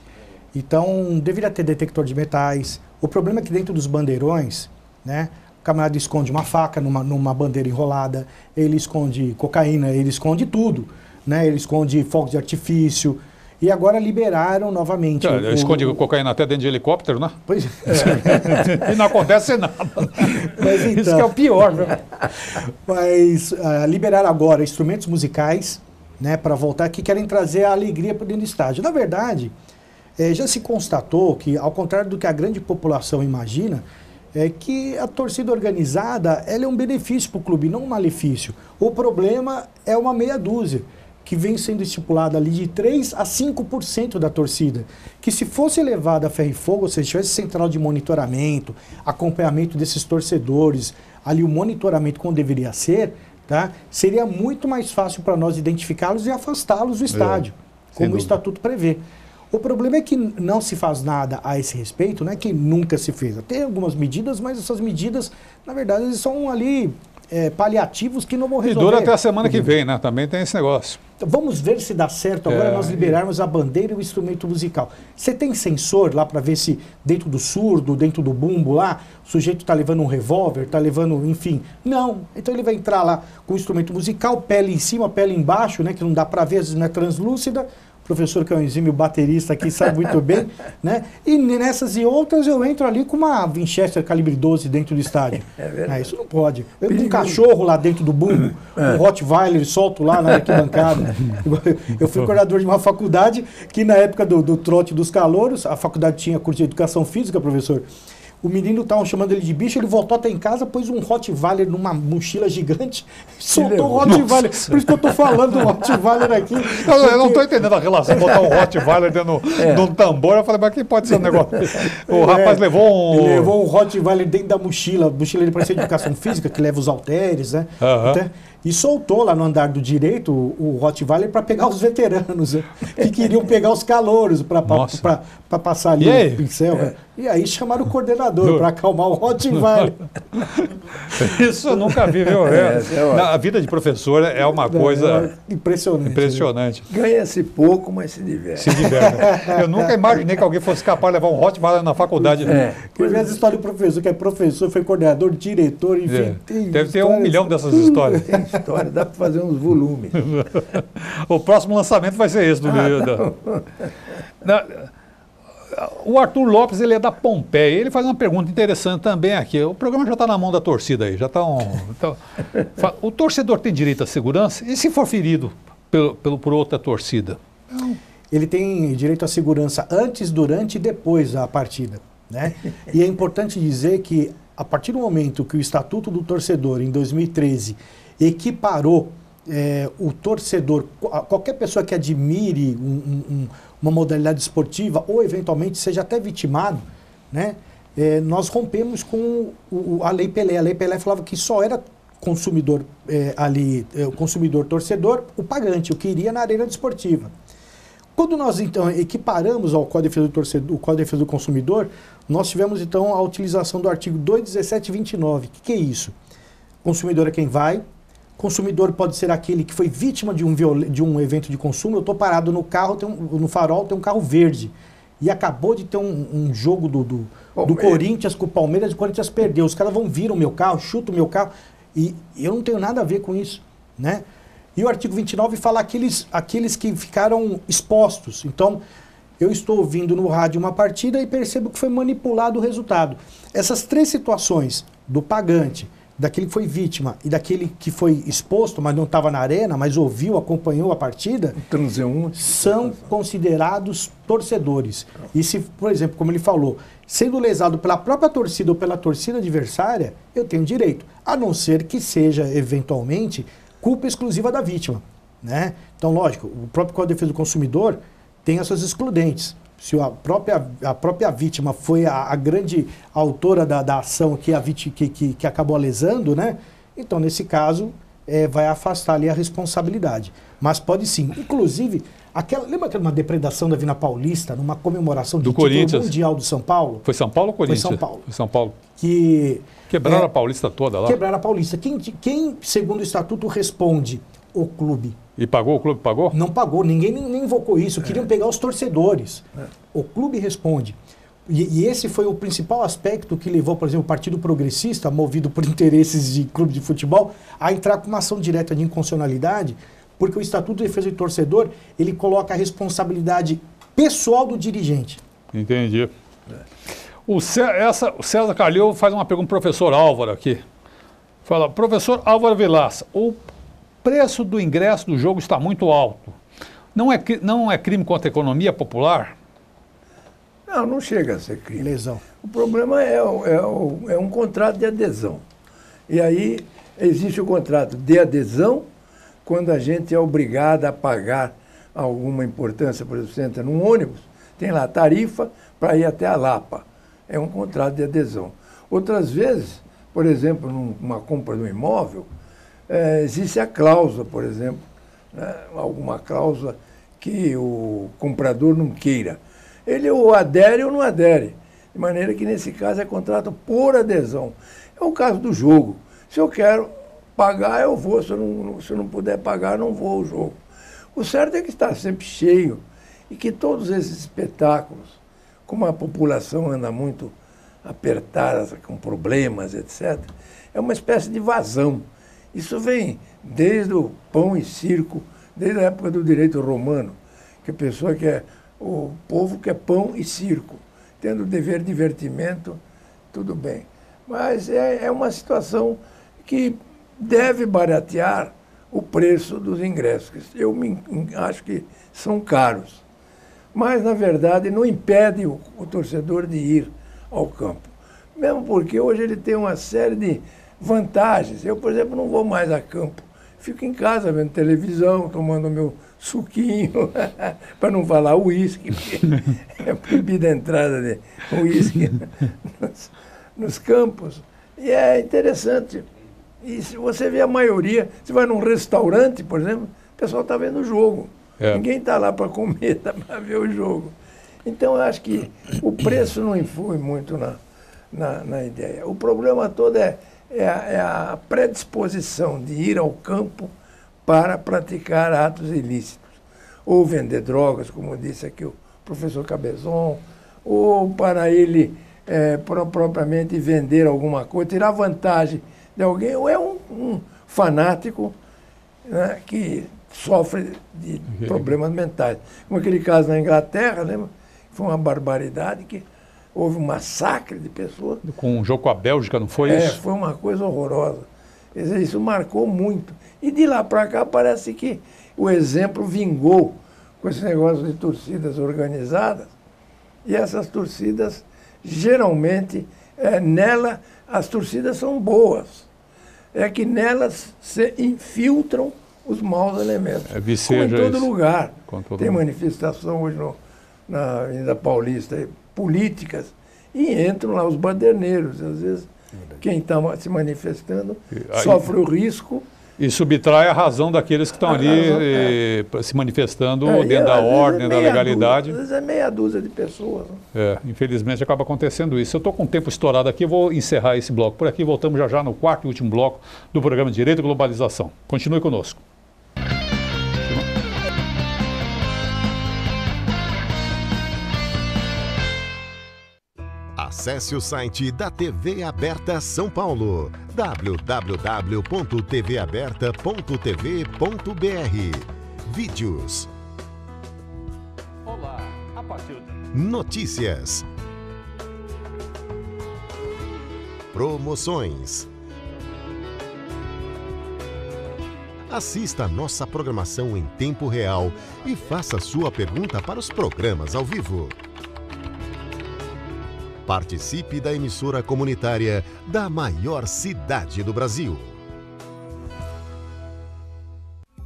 Então, deveria ter detector de metais. O problema é que dentro dos bandeirões, né, o camarada esconde uma faca numa bandeira enrolada, ele esconde cocaína, ele esconde tudo, né? Ele esconde fogos de artifício. E agora liberaram novamente. Esconde cocaína até dentro de helicóptero, né? Pois é. E não acontece nada. Mas, então, isso que é o pior, viu? Mas liberaram agora instrumentos musicais, né, para voltar, que querem trazer a alegria para dentro do estádio. Na verdade, já se constatou que, ao contrário do que a grande população imagina, que a torcida organizada ela é um benefício para o clube, não um malefício. O problema é uma meia dúzia, que vem sendo estipulada ali de 3% a 5% da torcida, que se fosse levada a ferro e fogo, ou seja, se tivesse central de monitoramento, acompanhamento desses torcedores, ali o monitoramento como deveria ser, tá? Seria muito mais fácil para nós identificá-los e afastá-los do estádio, como o estatuto prevê. O problema é que não se faz nada a esse respeito, não é que nunca se fez. Tem algumas medidas, mas essas medidas, na verdade, eles são ali paliativos que não vão resolver. E dura até a semana que vem, né? Também tem esse negócio. Então, vamos ver se dá certo agora nós liberarmos a bandeira e o instrumento musical. Você tem sensor lá para ver se dentro do surdo, dentro do bumbo lá, o sujeito está levando um revólver, está levando, enfim. Não. Então ele vai entrar lá com o instrumento musical, pele em cima, pele embaixo, né? Que não dá para ver, às vezes não é translúcida. O professor, que é um exímio baterista aqui, sabe muito bem, né? E nessas e outras eu entro ali com uma Winchester calibre 12 dentro do estádio. Isso não pode. Eu com um cachorro lá dentro do bumbo, um Rottweiler, solto lá na arquibancada. Eu fui coordenador de uma faculdade que na época do trote dos calouros, a faculdade tinha curso de educação física, professor. O menino estavam chamando ele de bicho, ele voltou até em casa, pôs um Rottweiler numa mochila gigante, soltou o Rottweiler. Por isso que eu estou falando do Rottweiler aqui. Eu não estou entendendo a relação, botar um Rottweiler dentro de um tambor. Eu falei, mas que pode ser um negócio? O rapaz levou um... Ele levou um Rottweiler dentro da mochila. A mochila ele parecia de educação física, que leva os halteres, né? E soltou lá no andar do direito o Rottweiler para pegar os veteranos, né? Que queriam pegar os calouros para passar ali o pincel. E aí chamaram o coordenador para acalmar o Rottweiler. Isso eu nunca vi, viu? A vida de professor é uma coisa impressionante. Ganha-se pouco, mas se diverte. Se diverte. Eu nunca imaginei que alguém fosse capaz de levar um Rottweiler na faculdade. Eu vi essa história do professor, que é professor, foi coordenador, diretor, enfim. Deve ter 1 milhão dessas histórias. Tem história, dá para fazer uns volumes. O próximo lançamento vai ser esse do livro. O Arthur Lopes, ele é da Pompeia. Ele faz uma pergunta interessante também aqui. O programa já está na mão da torcida aí. O torcedor tem direito à segurança? E se for ferido por outra torcida? Ele tem direito à segurança antes, durante e depois da partida, né? E é importante dizer que, a partir do momento que o Estatuto do Torcedor, em 2013, equiparou o torcedor, qualquer pessoa que admire uma modalidade esportiva ou eventualmente seja até vitimado, né? Nós rompemos com a Lei Pelé. A Lei Pelé falava que só era consumidor o consumidor torcedor, o pagante, o que iria na arena desportiva. Quando nós, então, equiparamos ao Código de Defesa do Torcedor, o Código de Defesa do Consumidor, nós tivemos, então, a utilização do artigo 217 e 29. O que é isso? Consumidor é quem vai. Consumidor pode ser aquele que foi vítima de um evento de consumo. Eu estou parado no carro, no farol tem um carro verde. E acabou de ter um jogo do Corinthians com o Palmeiras, e o Corinthians perdeu. Os caras vão vir o meu carro, chutam o meu carro. E eu não tenho nada a ver com isso, né? E o artigo 29 fala aqueles que ficaram expostos. Então, eu estou ouvindo no rádio uma partida e percebo que foi manipulado o resultado. Essas 3 situações, do pagante, daquele que foi vítima e daquele que foi exposto, mas não estava na arena, mas ouviu, acompanhou a partida, são considerados torcedores. E se, por exemplo, como ele falou, sendo lesado pela própria torcida ou pela torcida adversária, eu tenho direito, a não ser que seja, eventualmente, culpa exclusiva da vítima, né? Então, lógico, o próprio Código de Defesa do Consumidor tem as suas excludentes. Se a própria vítima foi a grande autora da ação que acabou lesando, né? Então, nesse caso, vai afastar ali a responsabilidade. Mas pode sim. Inclusive, lembra que uma depredação da Vila Paulista, numa comemoração do título mundial do São Paulo? Foi São Paulo ou Corinthians? Foi São Paulo. Foi São Paulo. Quebraram a Paulista toda lá? Quebraram a Paulista. Quem, segundo o estatuto, responde? O clube. E pagou? O clube pagou? Não pagou, ninguém nem invocou isso. Queriam pegar os torcedores. O clube responde. E esse foi o principal aspecto que levou, por exemplo, o Partido Progressista, movido por interesses de clube de futebol, a entrar com uma ação direta de inconstitucionalidade, porque o Estatuto de Defesa do Torcedor, ele coloca a responsabilidade pessoal do dirigente. Entendi. O César Calheu faz uma pergunta para o professor Álvaro aqui. Fala, professor Álvaro Vilaça, o preço do ingresso do jogo está muito alto. Não é crime contra a economia popular? Não chega a ser crime. Lesão. O problema é um contrato de adesão. E aí existe o contrato de adesão quando a gente é obrigado a pagar alguma importância. Por exemplo, você entra num ônibus, tem lá tarifa para ir até a Lapa. É um contrato de adesão. Outras vezes, por exemplo, numa compra de um imóvel, existe a cláusula, por exemplo, né? Alguma cláusula que o comprador não queira. Ele ou adere ou não adere. De maneira que, nesse caso, é contrato por adesão. É o caso do jogo. Se eu quero pagar, eu vou. Se eu não puder pagar, não vou ao jogo. O certo é que está sempre cheio e que todos esses espetáculos, como a população anda muito apertada, com problemas, etc., é uma espécie de vazão. Isso vem desde o pão e circo, desde a época do direito romano, que a pessoa quer, o povo quer pão e circo, tendo o dever de divertimento, tudo bem. Mas é uma situação que deve baratear o preço dos ingressos. Eu acho que são caros. Mas, na verdade, não impede o torcedor de ir ao campo. Mesmo porque hoje ele tem uma série de vantagens. Eu, por exemplo, não vou mais a campo. Fico em casa vendo televisão, tomando meu suquinho, para não falar uísque, porque é proibida a entrada de uísque nos campos. E é interessante. E se você vê a maioria, você vai num restaurante, por exemplo, o pessoal está vendo o jogo. Ninguém está lá para comer, está para ver o jogo. Então, eu acho que o preço não influi muito na ideia. O problema todo é a predisposição de ir ao campo para praticar atos ilícitos. Ou vender drogas, como disse aqui o professor Cabezon, ou para ele propriamente vender alguma coisa, tirar vantagem de alguém, ou é um fanático, né, que sofre de problemas mentais. Como aquele caso na Inglaterra, lembra? Foi uma barbaridade, que houve um massacre de pessoas. Com um jogo com a Bélgica, não foi isso? Foi uma coisa horrorosa. Quer dizer, isso marcou muito. E de lá para cá parece que o exemplo vingou com esse negócio de torcidas organizadas. E essas torcidas, geralmente, as torcidas são boas. É que nelas se infiltram os maus elementos. Como em todo lugar. Tem manifestação hoje na Avenida Paulista, políticas, e entram lá os baderneiros. Às vezes, quem está se manifestando sofre o risco. E subtrai a razão daqueles que estão ali se manifestando dentro da ordem, da legalidade. Às vezes é meia dúzia de pessoas. Infelizmente acaba acontecendo isso. Eu estou com o tempo estourado aqui, eu vou encerrar esse bloco por aqui. Voltamos já no quarto e último bloco do programa Direito e Globalização. Continue conosco. Acesse o site da TV Aberta São Paulo, www.tvaberta.tv.br. Vídeos. Olá, a partir de... Notícias. Promoções. Assista a nossa programação em tempo real e faça sua pergunta para os programas ao vivo. Participe da emissora comunitária da maior cidade do Brasil.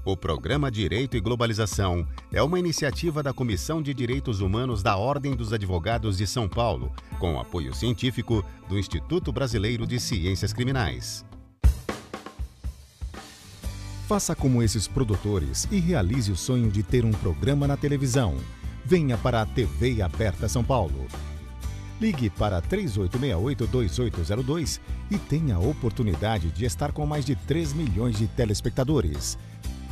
O programa Direito e Globalização é uma iniciativa da Comissão de Direitos Humanos da Ordem dos Advogados de São Paulo, com apoio científico do Instituto Brasileiro de Ciências Criminais. Faça como esses produtores e realize o sonho de ter um programa na televisão. Venha para a TV Aberta São Paulo. Ligue para 3868-2802 e tenha a oportunidade de estar com mais de 3 milhões de telespectadores.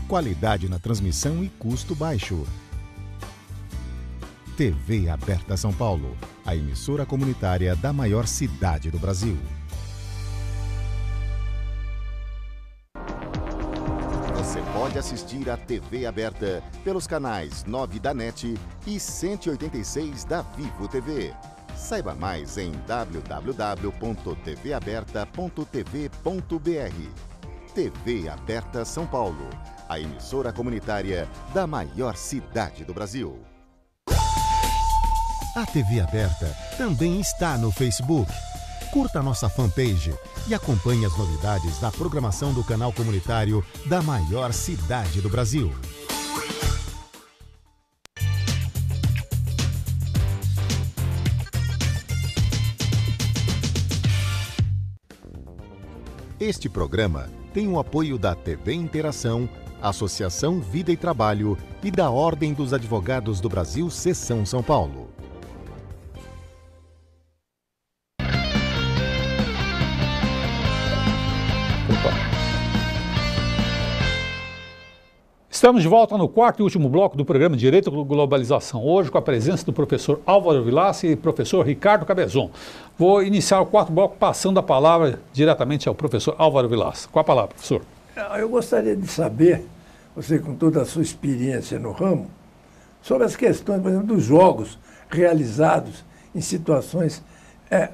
Qualidade na transmissão e custo baixo. TV Aberta São Paulo, a emissora comunitária da maior cidade do Brasil. Você pode assistir a TV Aberta pelos canais 9 da NET e 186 da Vivo TV. Saiba mais em www.tvaberta.tv.br. TV Aberta São Paulo, a emissora comunitária da maior cidade do Brasil. A TV aberta também está no Facebook. Curta nossa fanpage e acompanhe as novidades da programação do canal comunitário da maior cidade do Brasil. Este programa tem o apoio da TV Interação, Associação Vida e Trabalho e da Ordem dos Advogados do Brasil, Seção São Paulo. Estamos de volta no quarto e último bloco do programa Direito e Globalização, hoje com a presença do professor Álvaro Vilaça e professor Ricardo Cabezon. Vou iniciar o quarto bloco passando a palavra diretamente ao professor Álvaro Vilaça. Qual a palavra, professor? Eu gostaria de saber, você com toda a sua experiência no ramo, sobre as questões, por exemplo, dos jogos realizados em situações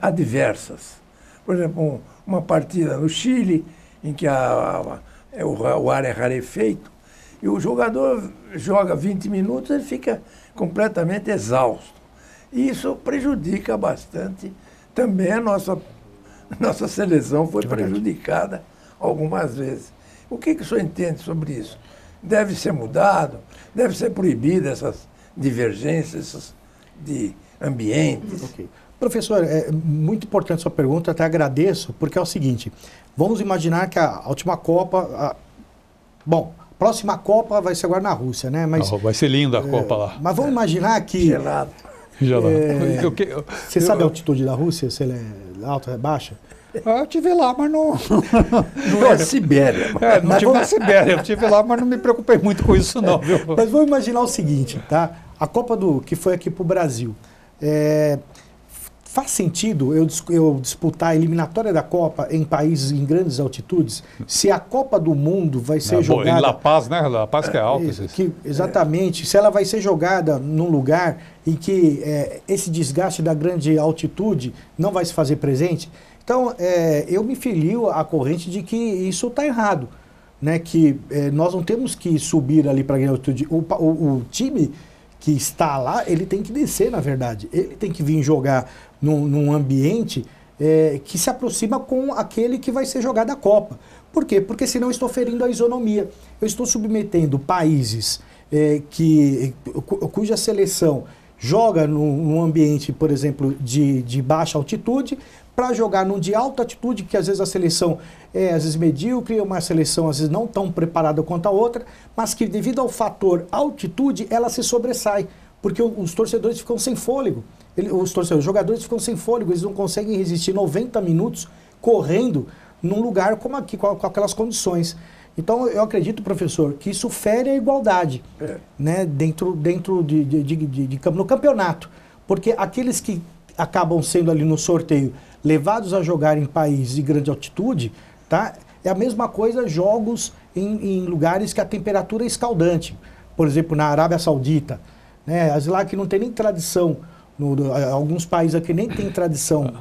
adversas. Por exemplo, uma partida no Chile, em que o ar é rarefeito, e o jogador joga 20 minutos, ele fica completamente exausto. E isso prejudica bastante. Também a nossa seleção foi prejudicada algumas vezes. O que o senhor entende sobre isso? Deve ser mudado? Deve ser proibida essas divergências de ambientes? Okay. Professor, é muito importante a sua pergunta, até agradeço, porque é o seguinte, vamos imaginar que a última Copa... Próxima Copa vai ser agora na Rússia, né? Mas, vai ser linda a Copa lá. Mas vamos imaginar que... Gelado. Você sabe a altitude da Rússia? Se ela é alta ou é baixa? Eu estive lá, mas não... Não é Sibéria. Não estive na Sibéria. Eu estive lá, mas não me preocupei muito com isso, não. Viu? Mas vamos imaginar o seguinte, tá? A Copa que foi aqui para o Brasil. Faz sentido eu disputar a eliminatória da Copa em países em grandes altitudes, se a Copa do Mundo vai ser jogada... Em La Paz, né? La Paz que é alta. Exatamente. Se ela vai ser jogada num lugar em que esse desgaste da grande altitude não vai se fazer presente. Então, eu me filio à corrente de que isso está errado. Né? Que nós não temos que subir ali para a grande altitude. O time que está lá, ele tem que descer, na verdade. Ele tem que vir jogar num ambiente que se aproxima com aquele que vai ser jogado a Copa. Por quê? Porque senão eu estou ferindo a isonomia. Eu estou submetendo países cuja seleção joga num ambiente, por exemplo, de baixa altitude, para jogar num de alta altitude, que às vezes a seleção é às vezes medíocre, uma seleção às vezes não tão preparada quanto a outra, mas que devido ao fator altitude, ela se sobressai, porque os torcedores ficam sem fôlego. Os jogadores ficam sem fôlego, eles não conseguem resistir 90 minutos correndo num lugar como aqui, com aquelas condições. Então, eu acredito, professor, que isso fere a igualdade né, dentro de campo, no campeonato. Porque aqueles que acabam sendo ali no sorteio levados a jogar em países de grande altitude, tá? É a mesma coisa jogos em lugares que a temperatura é escaldante. Por exemplo, na Arábia Saudita, né, as lá que não tem nem tradição, alguns países aqui nem tem tradição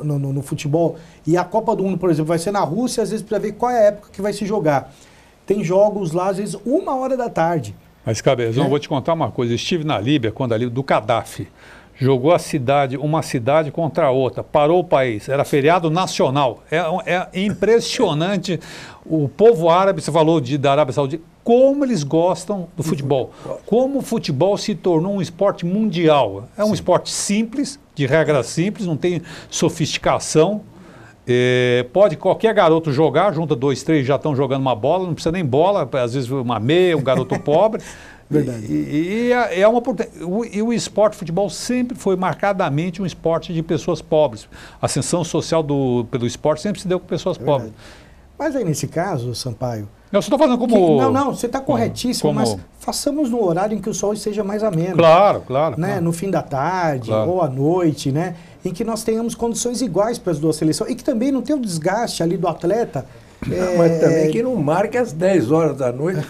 no futebol, e a Copa do Mundo, por exemplo, vai ser na Rússia, às vezes para ver qual é a época que vai se jogar. Tem jogos lá, às vezes, 1h da tarde. Mas, Cabezão, vou te contar uma coisa. Eu estive na Líbia, quando ali do Gaddafi jogou uma cidade contra a outra, parou o país, era feriado nacional. É impressionante o povo árabe, você falou da Arábia Saudita, como eles gostam do futebol. Como o futebol se tornou um esporte mundial. É um esporte simples, de regras simples, não tem sofisticação. Pode qualquer garoto jogar, junta 2, 3, já estão jogando uma bola, não precisa nem bola, às vezes uma meia, um garoto pobre. Verdade. E o esporte, futebol, sempre foi marcadamente um esporte de pessoas pobres. A ascensão social pelo esporte sempre se deu com pessoas pobres. Mas aí, nesse caso, Sampaio... Eu só estou fazendo como... Não, você está corretíssimo, mas façamos no horário em que o sol esteja mais ameno. Claro. Né? No fim da tarde ou à noite, né? Em que nós tenhamos condições iguais para as duas seleções e que também não tenha o desgaste ali do atleta. Mas também que não marque às 10 horas da noite,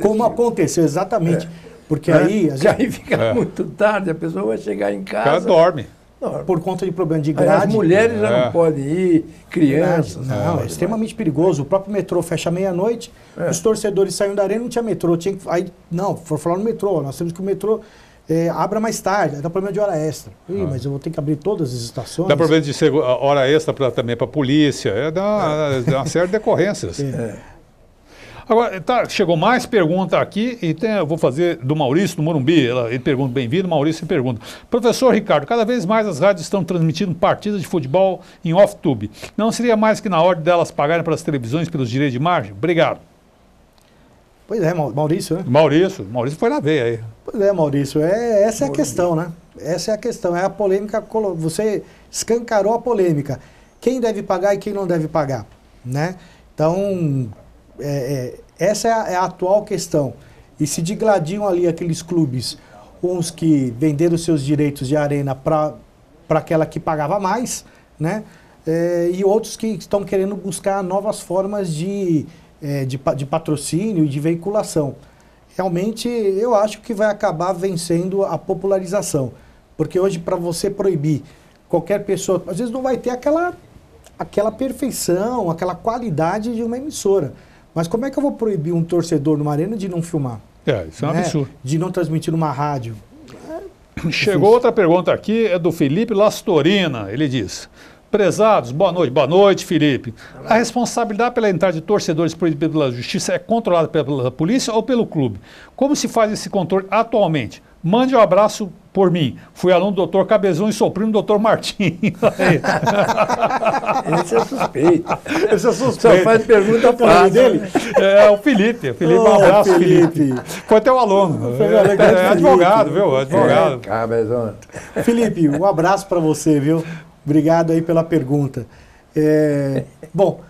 como aconteceu, exatamente. Porque aí... Aí fica muito tarde, a pessoa vai chegar em casa... O cara dorme. Por conta de problema de grade. As mulheres já não podem ir, crianças... Não, é extremamente perigoso. O próprio metrô fecha meia-noite, os torcedores saíram da arena, não tinha metrô. Foram falar no metrô, nós temos que o metrô... abra mais tarde, dá problema de hora extra. Mas eu vou ter que abrir todas as estações. Dá problema de hora extra também para a polícia, dá uma série de decorrências. Agora, chegou mais pergunta aqui, e eu vou fazer do Maurício, do Morumbi. Ele pergunta, bem-vindo, Maurício pergunta. Professor Ricardo, cada vez mais as rádios estão transmitindo partidas de futebol em off-tube. Não seria mais que na hora delas pagarem para as televisões pelos direitos de imagem? Obrigado. Pois é, Maurício, né? Maurício foi na veia aí. Pois é, Maurício, essa é a questão, né? Essa é a questão, é a polêmica, você escancarou a polêmica. Quem deve pagar e quem não deve pagar, né? Então, essa é a atual questão. E se digladiam ali aqueles clubes, uns que venderam seus direitos de arena para aquela que pagava mais, né? E outros que estão querendo buscar novas formas de patrocínio e de veiculação. Realmente, eu acho que vai acabar vencendo a popularização. Porque hoje, para você proibir qualquer pessoa, às vezes não vai ter aquela perfeição, aquela qualidade de uma emissora. Mas como é que eu vou proibir um torcedor numa arena de não filmar? Isso é um absurdo. De não transmitir numa rádio? Chegou outra pergunta aqui, é do Felipe Lastorina. Ele diz: prezados, boa noite, Felipe. A responsabilidade pela entrada de torcedores proibidos pela justiça é controlada pela polícia ou pelo clube? Como se faz esse controle atualmente? Mande um abraço por mim. Fui aluno do Dr. Cabezon e sou primo do Dr. Martim. Esse é suspeito. Esse é suspeito. Só faz pergunta fácil dele. É o Felipe. Um abraço, Felipe. Foi teu aluno. É advogado, viu? Advogado. Cabezon. Felipe, um abraço para você, viu? Obrigado aí pela pergunta. Bom,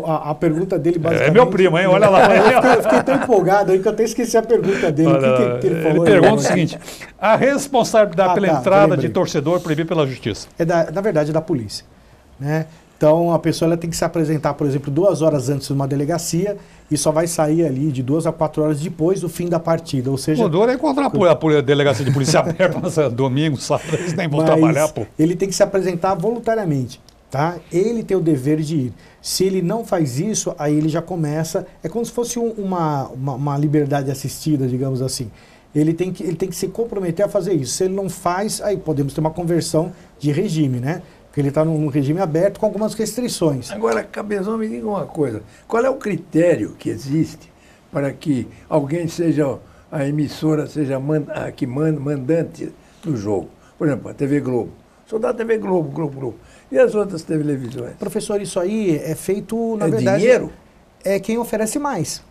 a pergunta dele basicamente... É meu primo, hein? Olha lá. Eu fiquei tão empolgado aí que eu até esqueci a pergunta dele. O que ele falou? Ele pergunta o seguinte: a responsabilidade pela entrada de torcedor proibida pela justiça? Na verdade, é da polícia, né? Então, a pessoa ela tem que se apresentar, por exemplo, 2 horas antes de uma delegacia e só vai sair ali de 2 a 4 horas depois do fim da partida. Ou seja... O duro é encontrar a delegacia de polícia aberta domingo, sábado, eles nem vão trabalhar, pô. Ele tem que se apresentar voluntariamente, tá? Ele tem o dever de ir. Se ele não faz isso, aí ele já começa... É como se fosse uma liberdade assistida, digamos assim. Ele tem que se comprometer a fazer isso. Se ele não faz, aí podemos ter uma conversão de regime, né? Porque ele está num regime aberto com algumas restrições. Agora, Cabezon, me diga uma coisa. Qual é o critério que existe para que alguém seja, a emissora seja mandante do jogo? Por exemplo, a TV Globo. Sou da TV Globo. E as outras televisões? Professor, isso aí é feito, na verdade... dinheiro? É quem oferece mais.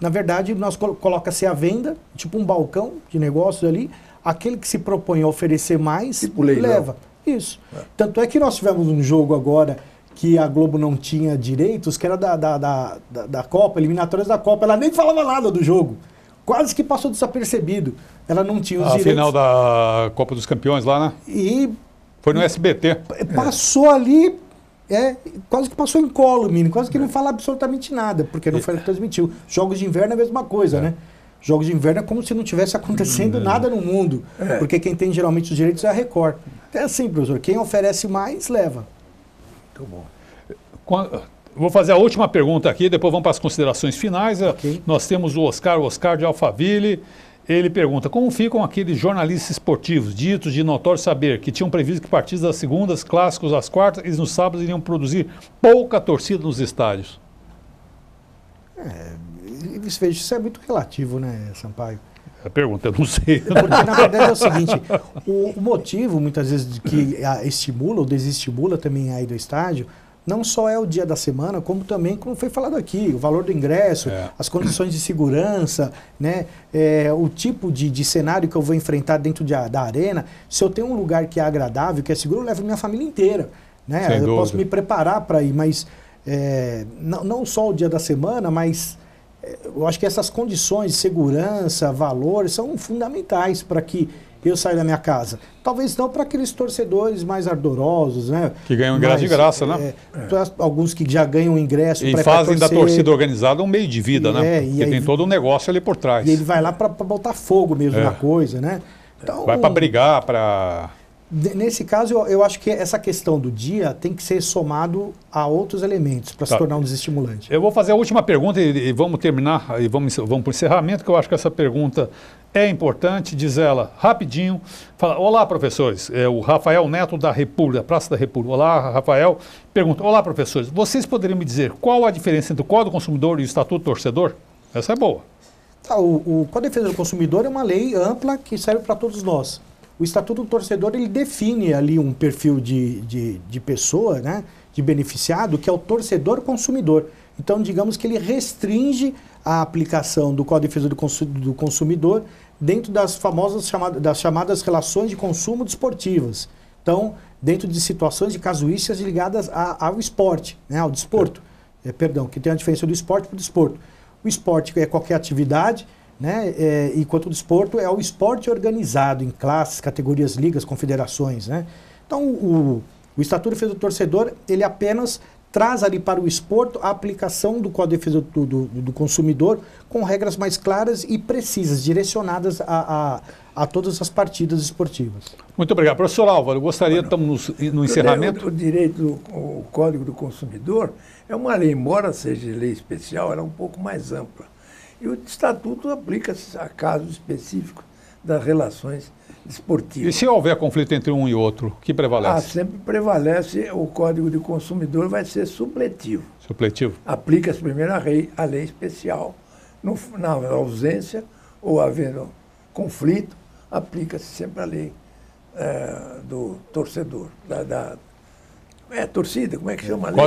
Na verdade, nós coloca-se à venda, tipo um balcão de negócios ali. Aquele que se propõe a oferecer mais, tipo leva. Isso. Tanto é que nós tivemos um jogo agora que a Globo não tinha direitos, que era da Copa, eliminatórias da Copa. Ela nem falava nada do jogo. Quase que passou desapercebido. Ela não tinha os direitos. A final da Copa dos Campeões lá, né? E... Foi no SBT. Passou ali, quase que passou incólume, quase que não fala absolutamente nada, porque não foi transmitiu. Jogos de inverno é a mesma coisa, né? Jogos de inverno é como se não tivesse acontecendo nada no mundo, porque quem tem geralmente os direitos é a Record. É assim, professor, quem oferece mais, leva. Muito bom. Vou fazer a última pergunta aqui, depois vamos para as considerações finais. Okay. Nós temos o Oscar de Alphaville. Ele pergunta: como ficam aqueles jornalistas esportivos, ditos de notório saber, que tinham previsto que partidas das segundas, clássicos às quartas e nos sábados iriam produzir pouca torcida nos estádios? Isso é muito relativo, né, Sampaio? A pergunta, eu não sei. Porque, na verdade, é o seguinte, o motivo, muitas vezes, que estimula ou desestimula também a ir do estádio, não só é o dia da semana, como também, como foi falado aqui, o valor do ingresso, as condições de segurança, né, o tipo de cenário que eu vou enfrentar dentro da arena. Se eu tenho um lugar que é agradável, que é seguro, eu levo minha família inteira. Né? Eu posso me preparar para ir, mas não só o dia da semana, mas eu acho que essas condições de segurança, valores, são fundamentais para que eu saio da minha casa. Talvez não para aqueles torcedores mais ardorosos, né? Que ganham ingresso de graça, né? Alguns que já ganham ingresso e fazem da torcida organizada um meio de vida, né? Porque tem todo um negócio ali por trás. E ele vai lá para botar fogo mesmo na coisa, né? Então, vai para brigar, para... Nesse caso, eu acho que essa questão do dia tem que ser somado a outros elementos para se tornar um desestimulante. Eu vou fazer a última pergunta e vamos terminar, e vamos para o encerramento, que eu acho que essa pergunta é importante, diz ela, rapidinho. Fala, olá, professores. É o Rafael Neto da República, da Praça da República. Olá, Rafael. Pergunta, olá, professores. Vocês poderiam me dizer qual a diferença entre o Código do Consumidor e o Estatuto do Torcedor? Essa é boa. O Código de Defesa do Consumidor é uma lei ampla que serve para todos nós. O Estatuto do Torcedor, ele define ali um perfil de pessoa, né, de beneficiado, que é o torcedor consumidor. Então, digamos que ele restringe a aplicação do Código de Defesa do Consumidor dentro das famosas chamadas relações de consumo desportivas. Então, dentro de situações de casuísticas ligadas ao esporte, né, ao desporto. Que tem a diferença do esporte para o desporto. O esporte é qualquer atividade, né, enquanto o desporto é o esporte organizado em classes, categorias, ligas, confederações. Né? Então, o Estatuto de Defesa do Torcedor, ele apenas traz ali para o esporte a aplicação do Código de Defesa do Consumidor com regras mais claras e precisas, direcionadas a todas as partidas esportivas. Muito obrigado. Professor Álvaro, gostaria, estamos no encerramento. O Código do Consumidor é uma lei, embora seja lei especial, ela é um pouco mais ampla. E o Estatuto aplica-se a casos específicos das relações desportivas. E se houver conflito entre um e outro, o que prevalece? Sempre prevalece, o Código do Consumidor vai ser supletivo. Supletivo. Aplica-se primeiro a lei especial. Na ausência ou havendo conflito, aplica-se sempre a lei do torcedor, torcida, como é que chama a lei?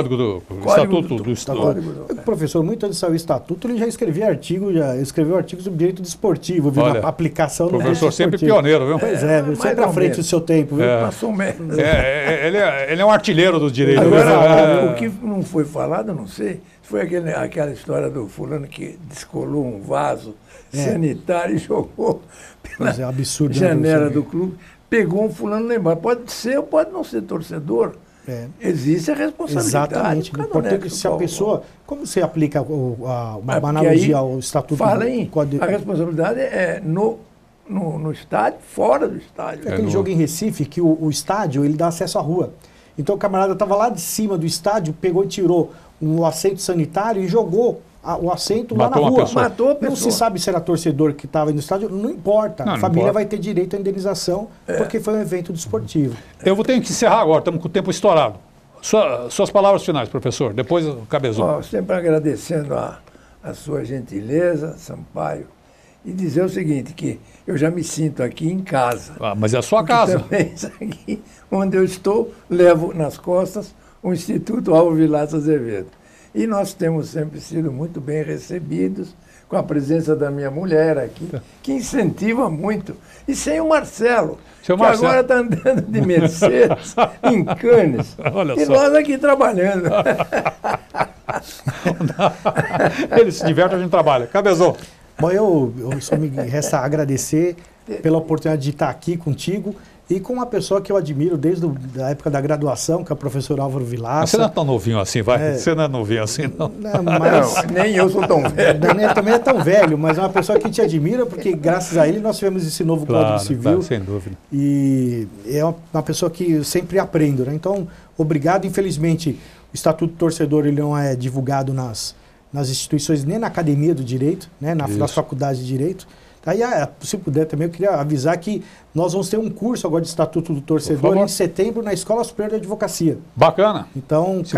Estatuto do Estatuto. O professor, muito antes de sair o Estatuto, ele já escreveu artigos sobre direito desportivo, viu? Olha, na aplicação do direito professor sempre pioneiro, viu? Pois sempre à frente do seu tempo, viu? Passou menos. Ele é um artilheiro do direito. Agora, o que não foi falado, eu não sei, foi aquela história do fulano que descolou um vaso sanitário e jogou pela absurdo, janela do clube, pegou um fulano lá embaixo. Pode ser ou pode não ser torcedor. Existe a responsabilidade. Exatamente. O importante é que se a pessoa... Como você aplica uma analogia ao Estatuto do Código? A responsabilidade é no estádio, fora do estádio. É aquele jogo em Recife que o estádio ele dá acesso à rua. Então o camarada estava lá de cima do estádio, pegou e tirou um assento sanitário e jogou o assento lá na rua. Matou a pessoa. Não se sabe se era torcedor que estava no estádio, não importa. A família vai ter direito à indenização porque foi um evento desportivo. Eu tenho que encerrar agora, estamos com o tempo estourado. Suas palavras finais, professor, depois o Cabezon. Sempre agradecendo a sua gentileza, Sampaio, e dizer o seguinte, que eu já me sinto aqui em casa. Mas é a sua casa. Também isso aqui, onde eu estou, levo nas costas o Instituto Álvaro Vilaça Azevedo. E nós temos sempre sido muito bem recebidos, com a presença da minha mulher aqui, que incentiva muito. E sem o Marcelo, que agora está andando de Mercedes, em Cannes, e nós aqui trabalhando. Ele se diverte, a gente trabalha. Cabezon. Bom, eu só me resta agradecer pela oportunidade de estar aqui contigo e com uma pessoa que eu admiro desde a época da graduação, que é o professor Álvaro Vilaça. Você não é tão novinho assim, vai? Você não é novinho assim, não. Nem eu sou tão velho. Daniel também é tão velho, mas é uma pessoa que te admira, porque graças a ele nós tivemos esse novo Código Civil. Sem dúvida. E é uma pessoa que eu sempre aprendo, né? Então, obrigado. Infelizmente, o Estatuto do Torcedor ele não é divulgado nas instituições, nem na Academia do Direito, né? nas faculdades de Direito. Aí, se puder também, eu queria avisar que nós vamos ter um curso agora de Estatuto do Torcedor em setembro na Escola Superior de Advocacia. Bacana. Então, se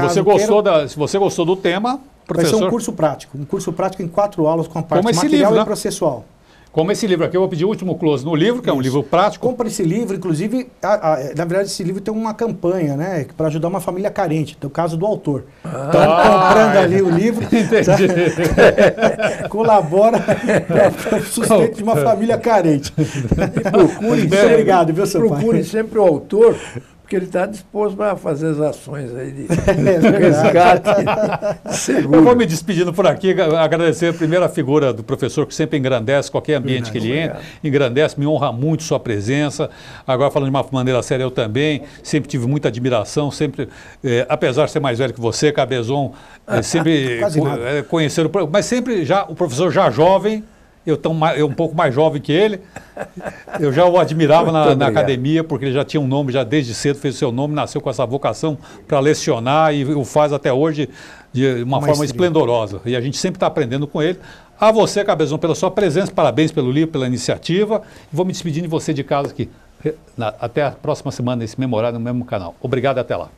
você gostou do tema, professor... Vai ser um curso prático em 4 aulas com a parte material e processual. Como esse livro aqui, eu vou pedir o último close no livro, que é um livro prático. Compra esse livro, inclusive, na verdade esse livro tem uma campanha, né, para ajudar uma família carente, no caso do autor. Então, comprando ali o livro, colabora para o sustento de uma família carente. Obrigado, viu, seu pai? Procure sempre o autor, porque ele está disposto para fazer as ações aí de resgate seguro. Eu vou me despedindo por aqui, agradecer a primeira figura do professor, que sempre engrandece qualquer ambiente que ele entra, engrandece, me honra muito sua presença. Agora, falando de uma maneira séria, eu também sempre tive muita admiração, sempre, apesar de ser mais velho que você, Cabezon, sempre conheceram, mas sempre já o professor já jovem, eu um pouco mais jovem que ele, eu já o admirava na academia, porque ele já tinha um nome, já desde cedo fez o seu nome, nasceu com essa vocação para lecionar e o faz até hoje de uma forma esplendorosa. E a gente sempre está aprendendo com ele. A você, Cabezon, pela sua presença, parabéns pelo livro, pela iniciativa. Vou me despedindo de você de casa aqui. Até a próxima semana, nesse mesmo horário, no mesmo canal. Obrigado e até lá.